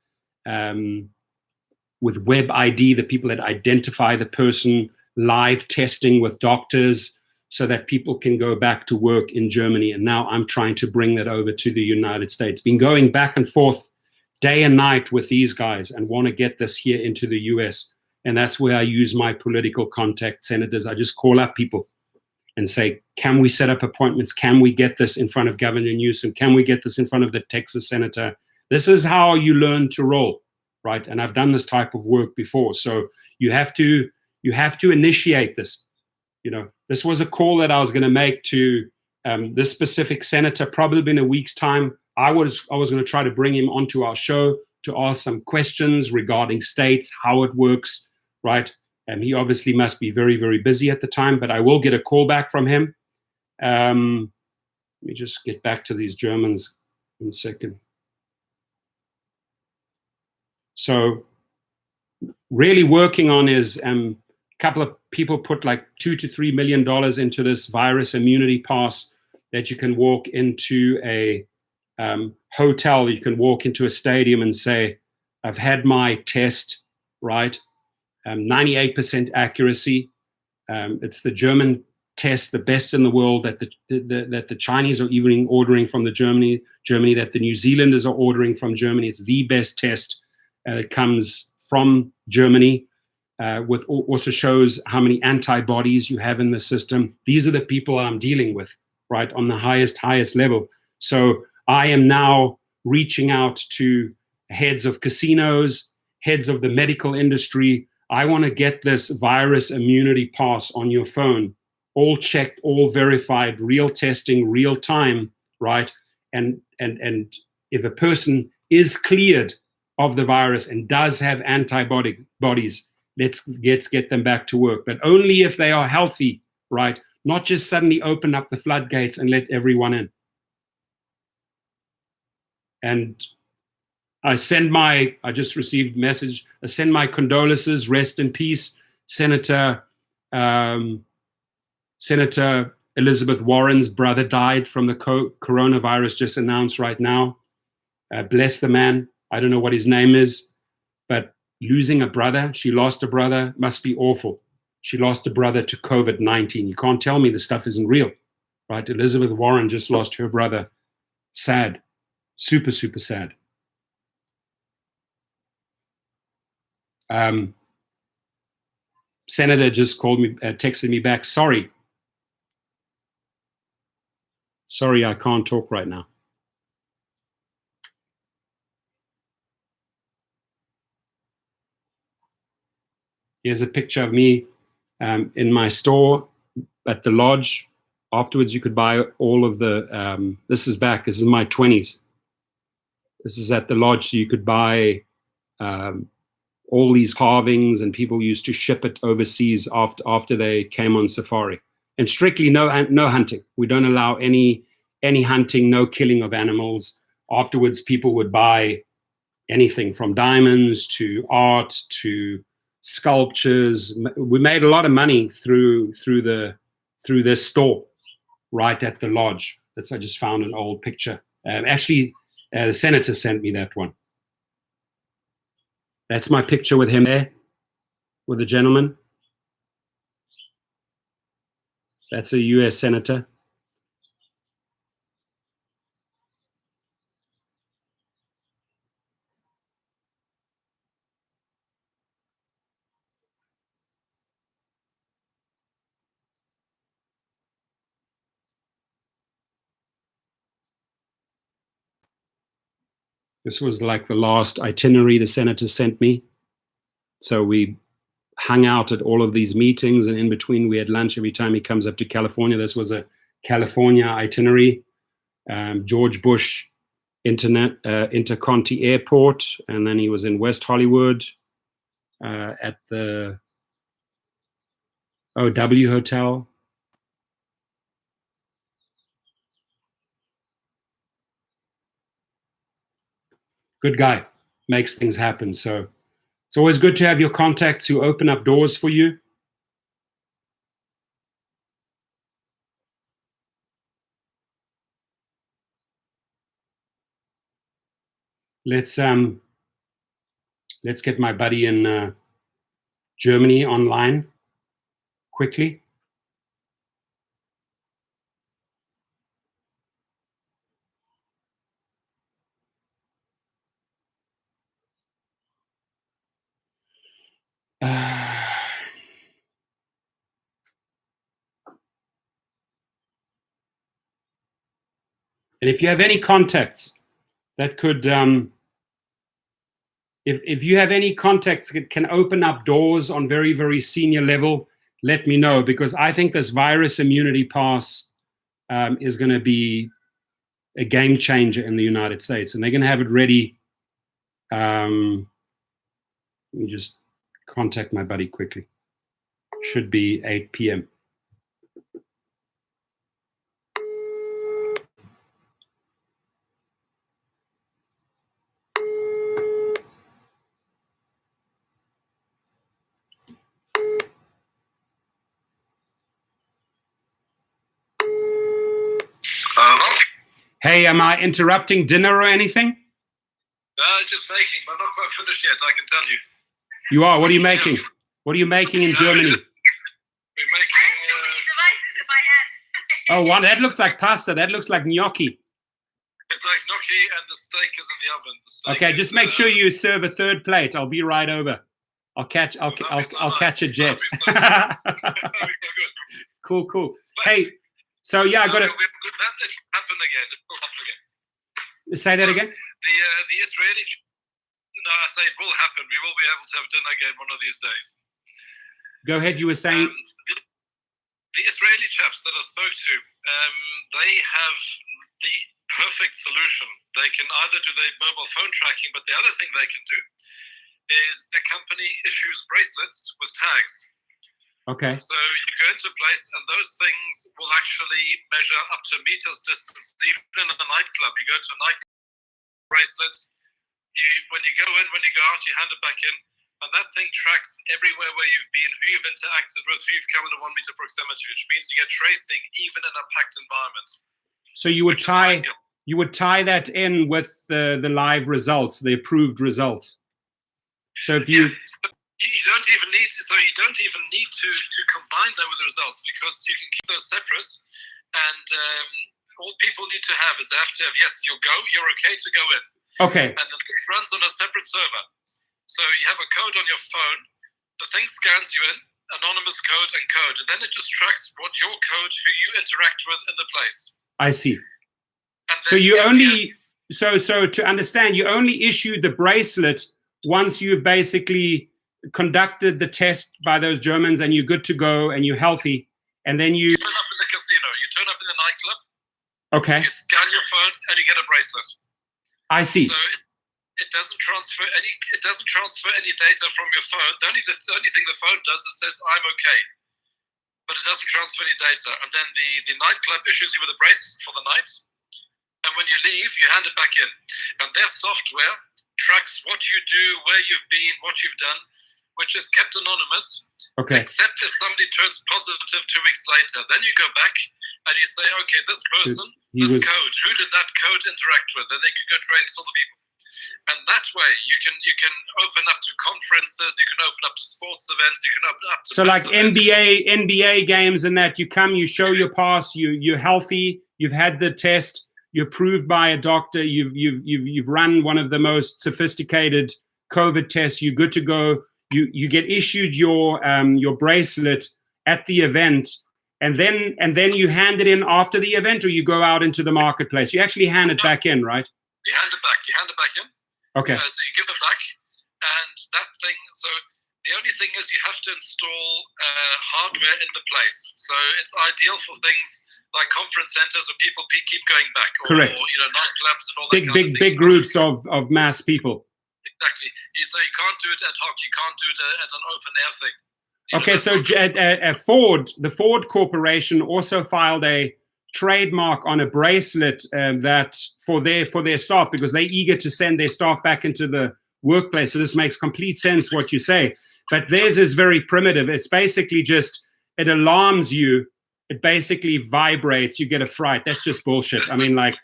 with Web ID, the people that identify the person, live testing with doctors, so that people can go back to work in Germany. And now I'm trying to bring that over to the United States. Been going back and forth day and night with these guys and want to get this here into the US. And that's where I use my political contact, senators. I just call up people and say, can we set up appointments? Can we get this in front of Governor Newsom? Can we get this in front of the Texas senator? This is how you learn to roll, right? And I've done this type of work before. So you have to initiate this. You know, this was a call that I was going to make to this specific senator probably in a week's time. I was going to try to bring him onto our show to ask some questions regarding states, how it works, right? And he obviously must be very busy at the time, but I will get a call back from him. Let me just get back to these Germans in a second. So really working on is couple of people put like $2 to $3 million into this virus immunity pass, that you can walk into a hotel, you can walk into a stadium and say, I've had my test, right? 98% accuracy. It's the German test, the best in the world, that the Chinese are even ordering from the Germany, that the New Zealanders are ordering from Germany. It's the best test. It comes from Germany. With also shows how many antibodies you have in the system. These are the people I'm dealing with, right, on the highest level. So I am now reaching out to heads of casinos, heads of the medical industry. I want to get this virus immunity pass on your phone, all checked, all verified, real testing, real time, right? And if a person is cleared of the virus and does have antibodies, let's get them back to work, but only if they are healthy, right? Not just suddenly open up the floodgates and let everyone in. And I just received a message. I send my condolences, rest in peace, Senator Elizabeth Warren's brother died from the coronavirus, just announced right now. Bless the man. I don't know what his name is, but losing a brother, she lost a brother, must be awful. She lost a brother to COVID-19. You can't tell me the stuff isn't real, right? Elizabeth Warren just lost her brother. Sad, super sad. Senator just called me, texted me back, sorry, I can't talk right now. Here's a picture of me in my store at the lodge. Afterwards, you could buy all of the, this is my 20s. This is at the lodge, so you could buy all these carvings, and people used to ship it overseas after they came on safari. And strictly no hunting. We don't allow any hunting, no killing of animals. Afterwards, people would buy anything from diamonds to art to sculptures. We made a lot of money through this store right at the lodge. I just found an old picture. Actually, the senator sent me that one. That's my picture with him there, with the gentleman. That's a US senator. This was like the last itinerary the senator sent me. So we hung out at all of these meetings, and in between we had lunch every time he comes up to California. This was a California itinerary. George Bush Interconti Airport, and then he was in West Hollywood at the OW Hotel. Good guy, makes things happen. So it's always good to have your contacts who open up doors for you. Let's get my buddy in Germany online quickly. And if you have any contacts that could, if you have any contacts that can open up doors on very, very senior level, let me know, because I think this virus immunity pass is going to be a game changer in the United States, and they're going to have it ready. Let me just contact my buddy quickly. Should be 8 p.m. Hey, am I interrupting dinner or anything? Just making, but not quite finished yet, I can tell you. You are? What are you making? What are you making in Germany? We're making... devices in my hand. Oh, one. That looks like pasta. That looks like gnocchi. It's like gnocchi and the steak is in the oven. The steak Okay, just make sure you serve a third plate. I'll be right over. I'll catch a jet. That'd be so good. Cool. But, Hey, so yeah, I got to It'll happen again. It will happen again. say that again. The Israeli... No, I say it will happen. We will be able to have dinner again one of these days. Go ahead. You were saying. The Israeli chaps that I spoke to, they have the perfect solution. They can either do the mobile phone tracking, but the other thing they can do is a company issues bracelets with tags. Okay. So you go into a place and those things will actually measure up to meters distance. Even in a nightclub, you go to a nightclub, bracelets, when you go in, when you go out, you hand it back in, and that thing tracks everywhere where you've been, who you've interacted with, who you've come into 1 meter proximity, which means you get tracing even in a packed environment. So you would tie that in with the live results, the approved results. So if you you don't even need to combine them with the results, because you can keep those separate, and all people need to have is they have to have, yes, you're okay to go in. Okay. And then it runs on a separate server. So you have a code on your phone, the thing scans you in, anonymous code and code, and then it just tracks what your code, who you interact with in the place. I see. So you only, so to understand, you only issue the bracelet once you've basically conducted the test by those Germans and you're good to go and you're healthy, and then you turn up in the casino, you turn up in the nightclub, okay, you scan your phone and you get a bracelet. I see. So it doesn't transfer any data from your phone. The only thing the phone does is says I'm okay, but it doesn't transfer any data. And then the nightclub issues you with a brace for the night, and when you leave, you hand it back in. And their software tracks what you do, where you've been, what you've done, which is kept anonymous. Okay. Except if somebody turns positive 2 weeks later, then you go back and you say, okay, this person, code, who did that code interact with? Then they can go train some other people. And that way, you can open up to conferences, you can open up to sports events, you can open up to so like NBA games and that. You come, you show your pass, you're healthy, you've had the test, you're approved by a doctor, you've run one of the most sophisticated COVID tests, you're good to go. You get issued your bracelet at the event, and then you hand it in after the event, or you go out into the marketplace. You actually hand it back in, right? You hand it back in. Okay. So you give it back, and that thing. So the only thing is you have to install hardware in the place. So it's ideal for things like conference centers where people keep going back. Correct. Or nightclubs and all that. Big groups of mass people. Exactly. So you can't do it ad hoc. You can't do it at an open air thing. Okay, so the Ford Corporation also filed a trademark on a bracelet that for their staff, because they're eager to send their staff back into the workplace. So this makes complete sense what you say. But theirs is very primitive. It's basically just, it alarms you. It basically vibrates. You get a fright. That's just bullshit. I mean, like,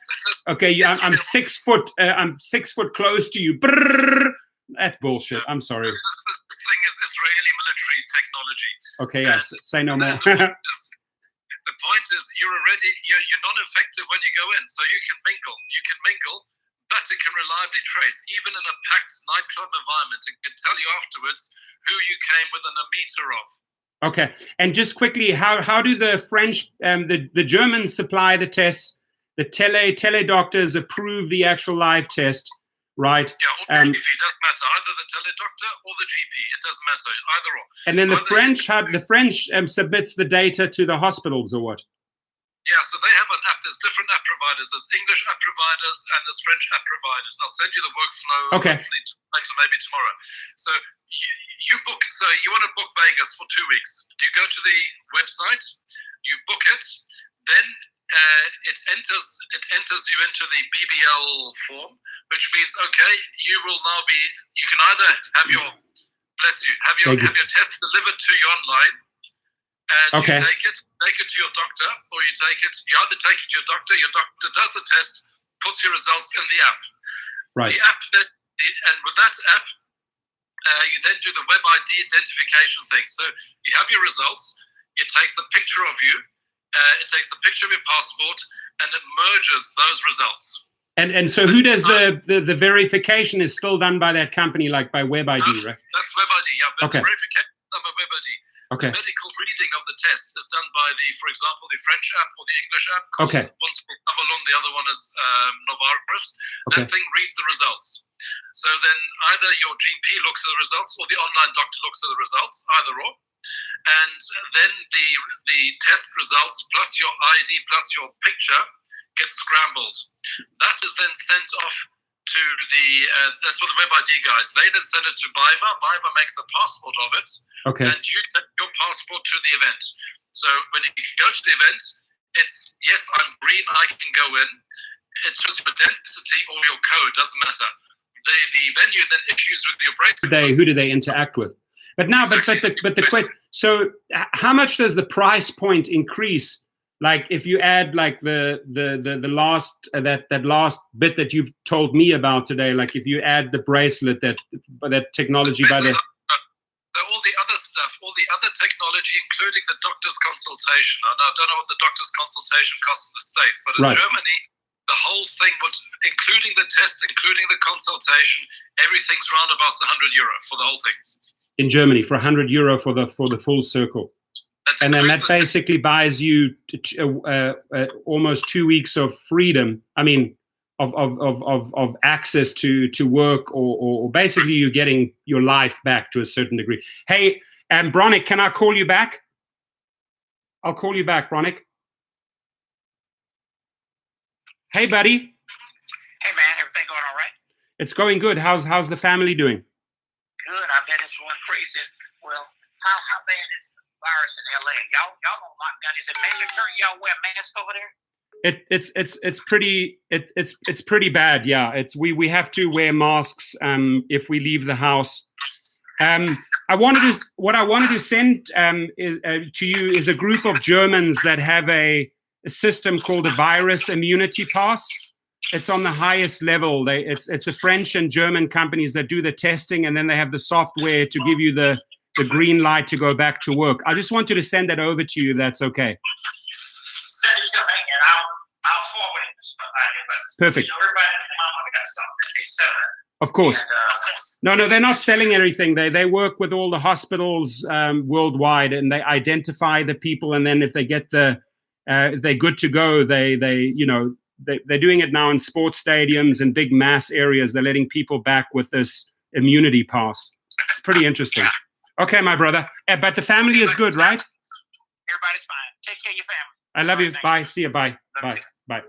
okay, I'm 6 foot. I'm 6 foot close to you. Brrr. That's bullshit. I'm sorry. This thing is Israeli military technology. Okay, yes. Say no more. The point is, you're non-effective when you go in, so you can mingle, but it can reliably trace, even in a packed nightclub environment. It can tell you afterwards who you came within a meter of. Okay, and just quickly, how do the French, the Germans supply the tests? The tele doctors approve the actual live test, right? Yeah, or the GP, doesn't matter. Either the tele doctor or the GP, it doesn't matter. Either or. And then the French submits the data to the hospitals, or what? Yeah, so they have an app. There's different app providers. There's English app providers and there's French app providers. I'll send you the workflow. Okay. Hopefully maybe tomorrow. So you book. So you want to book Vegas for 2 weeks. You go to the website, you book it, then it enters you into the BBL form, which means okay, you will now be. You can either have your have your test delivered to you online. And you take it to your doctor, or you either take it to your doctor does the test, puts your results in the app. Right. The app and with that app, you then do the web ID identification thing. So you have your results, it takes a picture of you, it takes a picture of your passport, and it merges those results. And so who does the verification is still done by that company, like by web ID, right? That's web ID, yeah. Okay. Verification is done by web ID. Okay. The medical reading of the test is done by for example, the French app or the English app. Okay. One's called Avalon, the other one is Novartis. Okay. That thing reads the results. So then either your GP looks at the results or the online doctor looks at the results, either or. And then the test results plus your ID plus your picture gets scrambled. That is then sent off to that's what the web ID guys. They then send it to BIVA. BIVA makes a passport of it. Okay. And you take your passport to the event. So when you go to the event, it's yes, I'm green, I can go in. It's just your identity or your code, doesn't matter. The venue then issues with your bracelet. Who do they interact with? But now, exactly. but the question. So, how much does the price point increase? Like if you add like the last that last bit that you've told me about today, like if you add the bracelet, that technology by the. So all the other stuff, all the other technology, including the doctor's consultation. I don't know what the doctor's consultation costs in the States, but in Germany, the whole thing including the test, including the consultation, everything's round about €100 for the whole thing. In Germany, for €100 for the full circle. And then that basically buys you almost 2 weeks of freedom. I mean, of access to work, or basically you're getting your life back to a certain degree. Hey, Bronick, can I call you back? I'll call you back, Bronick. Hey, buddy. Hey, man, everything going all right? It's going good. How's the family doing? Good. I bet it's one crazy. Well, how bad is the virus in LA? Y'all on lockdown. Is it mandatory y'all wear masks over there? It's pretty bad. Yeah, we have to wear masks if we leave the house. What I wanted to send to you is a group of Germans that have a system called a virus immunity pass. It's on the highest level. It's a French and German companies that do the testing, and then they have the software to give you the green light to go back to work. I just wanted to send that over to you. That's okay. Send it to me, and I'll forward it to somebody. But Perfect. Everybody in the mama got something that they sell. Of course. And, No, they're not selling everything. They work with all the hospitals worldwide, and they identify the people, and then if they get if they're good to go, they're doing it now in sports stadiums and big mass areas. They're letting people back with this immunity pass. It's pretty interesting. Okay, my brother. But the family is good, right? Everybody's fine. Take care of your family. I love you. Thank Bye. you. See you. Bye. Love Bye. you. Bye.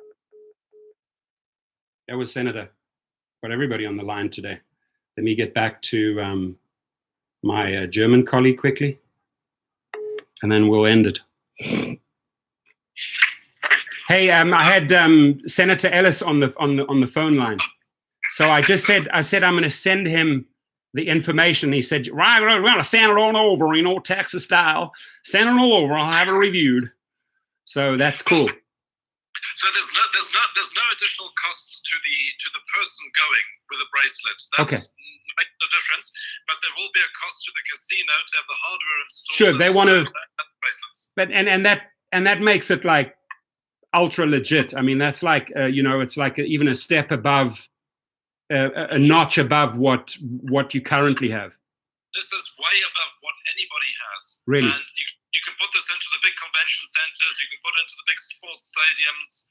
That was Senator. Got everybody on the line today. Let me get back to my German colleague quickly, and then we'll end it. Hey, I had Senator Ellis on the phone line. So I said I'm going to send him the information. He said, right, we're going to send it on over, Texas style. Send it all over. I'll have it reviewed. So that's cool. So there's no additional cost to the person going with a bracelet. That's Okay. Make no difference. But there will be a cost to the casino to have the hardware installed. Sure, they want to. Bracelets. But and that makes it like ultra legit. I mean, that's like it's like even a step above, a notch above what you currently have. This is way above what anybody has. Really? And you can put this into the big convention centers. You can put it into the big sports stadiums.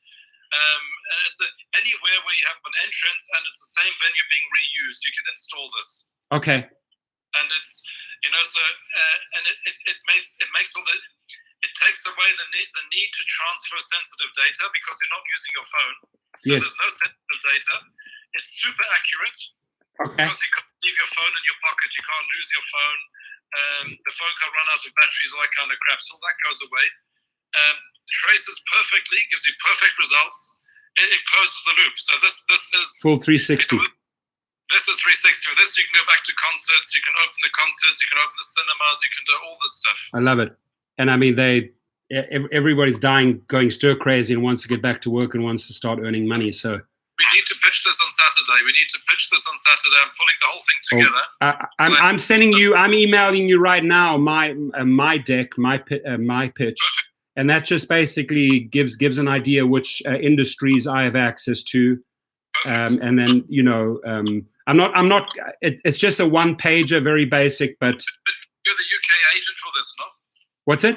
And it's anywhere where you have an entrance and it's the same venue being reused, you can install this. Okay. And it's and it makes all the, it takes away the need to transfer sensitive data because you're not using your phone. So Yes. there's no sensitive data. It's super accurate. Okay. Because you can't leave your phone in your pocket, you can't lose your phone. The phone can't run out of batteries, all that kind of crap. So all that goes away. Traces perfectly, gives you perfect results. It closes the loop. So this is Full 360. This is 360. With this, you can go back to concerts. You can open the concerts. You can open the cinemas. You can do all this stuff. I love it. And I mean, everybody's going stir crazy and wants to get back to work and wants to start earning money. So We need to pitch this on Saturday. I'm pulling the whole thing together. I'm emailing you right now my deck, my pitch. And that just basically gives an idea which industries I have access to, and then I'm not. It's just a one pager, very basic. But you're the UK agent for this, no? What's it?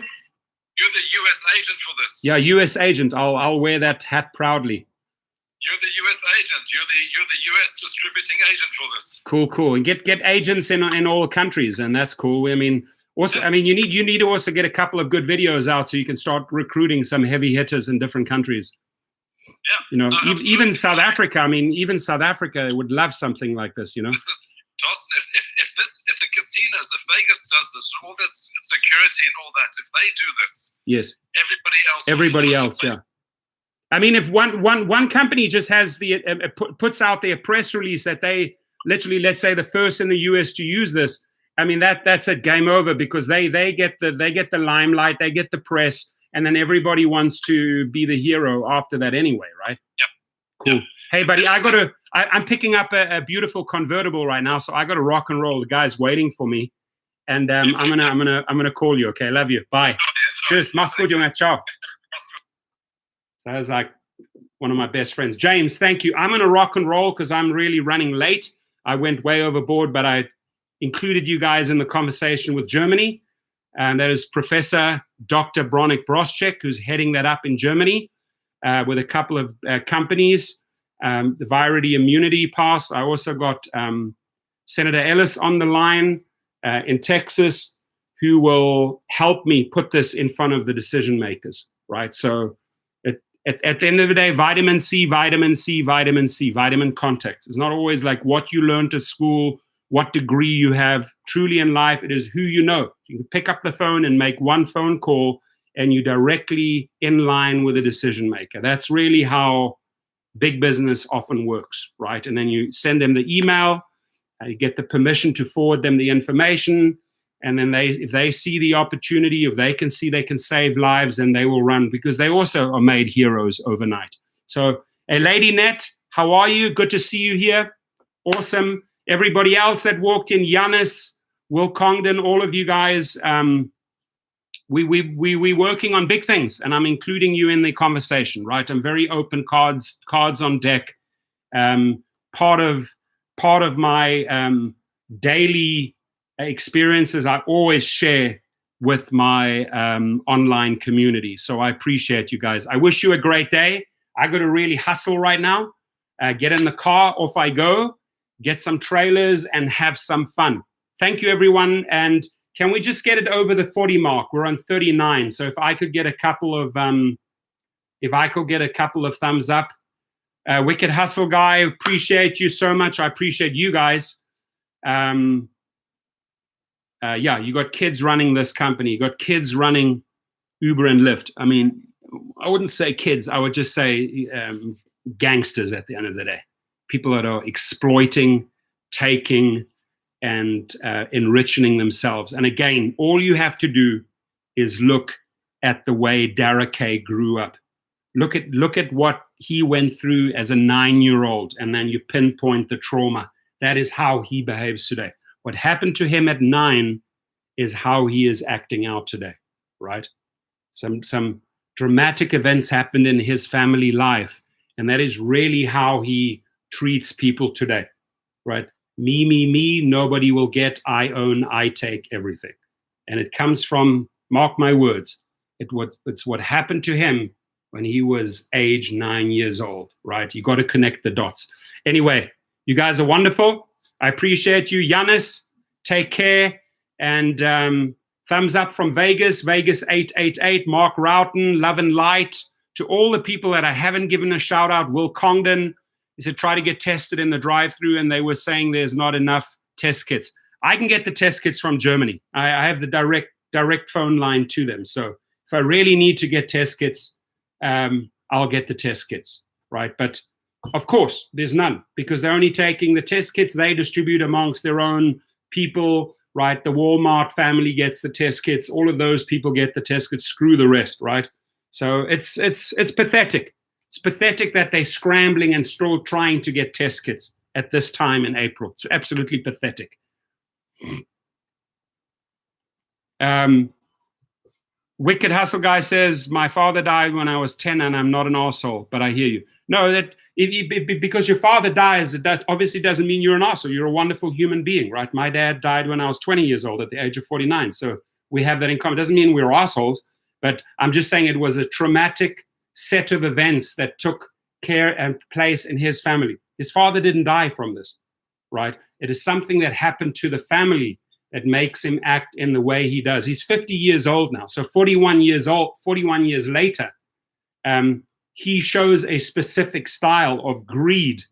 You're the US agent for this. Yeah, US agent. I'll wear that hat proudly. You're the US agent. You're the US distributing agent for this. Cool. And get agents in all countries, and that's cool. I mean. Also, I mean, you need to also get a couple of good videos out so you can start recruiting some heavy hitters in different countries. Yeah. Even South Africa. I mean, even South Africa would love something like this. This is Dawson. If the casinos, if Vegas does this, all this security and all that, if they do this, yes, everybody else, yeah. I mean, if one company just has puts out their press release that they literally, let's say, the first in the US to use this. I mean, that's a game over because they get the limelight, they get the press, and then everybody wants to be the hero after that anyway, right? Yep. Cool. Yep. Hey, buddy, I'm picking up a beautiful convertible right now, so I got to rock and roll. The guy's waiting for me, and I'm gonna call you. Okay, love you. Bye. Cheers. Mach's gut, Junge. Ciao. So that was like one of my best friends. James, thank you. I'm gonna rock and roll because I'm really running late. I went way overboard, but I included you guys in the conversation with Germany, and that is Professor Dr. Bronek-Broschek, who's heading that up in Germany with a couple of companies, the Virity Immunity Pass. I also got Senator Ellis on the line in Texas, who will help me put this in front of the decision makers, right? So at the end of the day, vitamin C, vitamin C, vitamin C, vitamin context. It's not always like what you learned at school, what degree you have. Truly in life, it is who you know. You can pick up the phone and make one phone call, and you're directly in line with a decision maker. That's really how big business often works, right? And then you send them the email, you get the permission to forward them the information, and then if they see the opportunity, if they can see they can save lives, then they will run, because they also are made heroes overnight. So, hey, Lady Net, how are you? Good to see you here. Awesome. Everybody else that walked in, Giannis, Will Congdon, all of you guys, we working on big things, and I'm including you in the conversation, right? I'm very open, cards on deck. Part of my daily experiences I always share with my online community. So I appreciate you guys. I wish you a great day. I got to really hustle right now. Get in the car, off I go, get some trailers and have some fun. Thank you, everyone. And can we just get it over the 40 mark? We're on 39. So if I could get a couple of thumbs up. Wicked Hustle Guy, appreciate you so much. I appreciate you guys. You got kids running this company. You got kids running Uber and Lyft. I mean, I wouldn't say kids. I would just say gangsters at the end of the day. People that are exploiting, taking, and enriching themselves. And again, all you have to do is look at the way Dara K grew up. Look at what he went through as a 9-year-old, and then you pinpoint the trauma. That is how he behaves today. What happened to him at 9 is how he is acting out today, right? Some dramatic events happened in his family life, and that is really how he treats people today, right? Me, nobody will get, I own, I take everything. And it comes from, mark my words, it's what happened to him when he was age 9 years old, right? You got to connect the dots. Anyway, you guys are wonderful. I appreciate you. Giannis, take care. And thumbs up from Vegas 888, Mark Roughton, love and light. To all the people that I haven't given a shout out, Will Congdon, he said, try to get tested in the drive-through, and they were saying there's not enough test kits. I can get the test kits from Germany. I have the direct phone line to them. So if I really need to get test kits, I'll get the test kits, right? But of course, there's none, because they're only taking the test kits they distribute amongst their own people, right? The Walmart family gets the test kits. All of those people get the test kits. Screw the rest, right? So it's pathetic. It's pathetic that they're scrambling and still trying to get test kits at this time in April. It's absolutely pathetic. Wicked Hustle Guy says, my father died when I was 10 and I'm not an arsehole, but I hear you. No, that because your father dies, that obviously doesn't mean you're an arsehole. You're a wonderful human being, right? My dad died when I was 20 years old at the age of 49. So we have that in common. It doesn't mean we're assholes, but I'm just saying it was a traumatic set of events that took care and place in his family. His father didn't die from this, right? It is something that happened to the family that makes him act in the way he does. He's 50 years old now. So 41 years later, he shows a specific style of greed,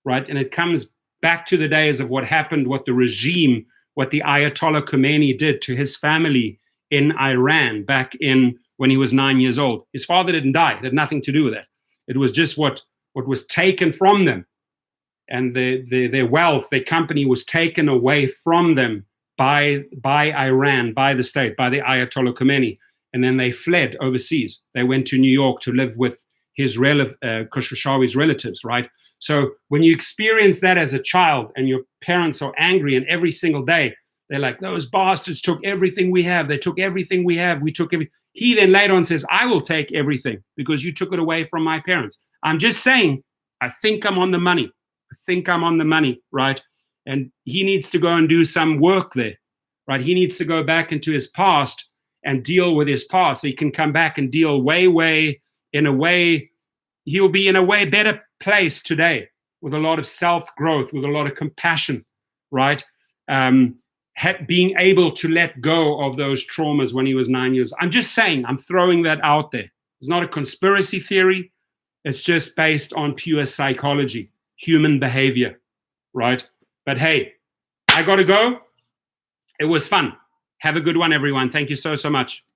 right? And it comes back to the days of what happened, what the regime, what the Ayatollah Khomeini did to his family in Iran back in when he was 9 years old. His father didn't die. It had nothing to do with that. It was just what was taken from them. And their wealth, their company was taken away from them by Iran, by the state, by the Ayatollah Khomeini. And then they fled overseas. They went to New York to live with his Khosrowshahi's relatives, right? So when you experience that as a child and your parents are angry, and every single day they're like, those bastards took everything we have. They took everything we have. We took everything. He then later on says, I will take everything because you took it away from my parents. I'm just saying, I think I'm on the money. Right? And he needs to go and do some work there, right? He needs to go back into his past and deal with his past so he can come back and deal he'll be in a way better place today with a lot of self-growth, with a lot of compassion, right? Being able to let go of those traumas when he was 9 years. I'm just saying, I'm throwing that out there. It's not a conspiracy theory. It's just based on pure psychology, human behavior, right? But hey, I got to go. It was fun. Have a good one, everyone. Thank you so much.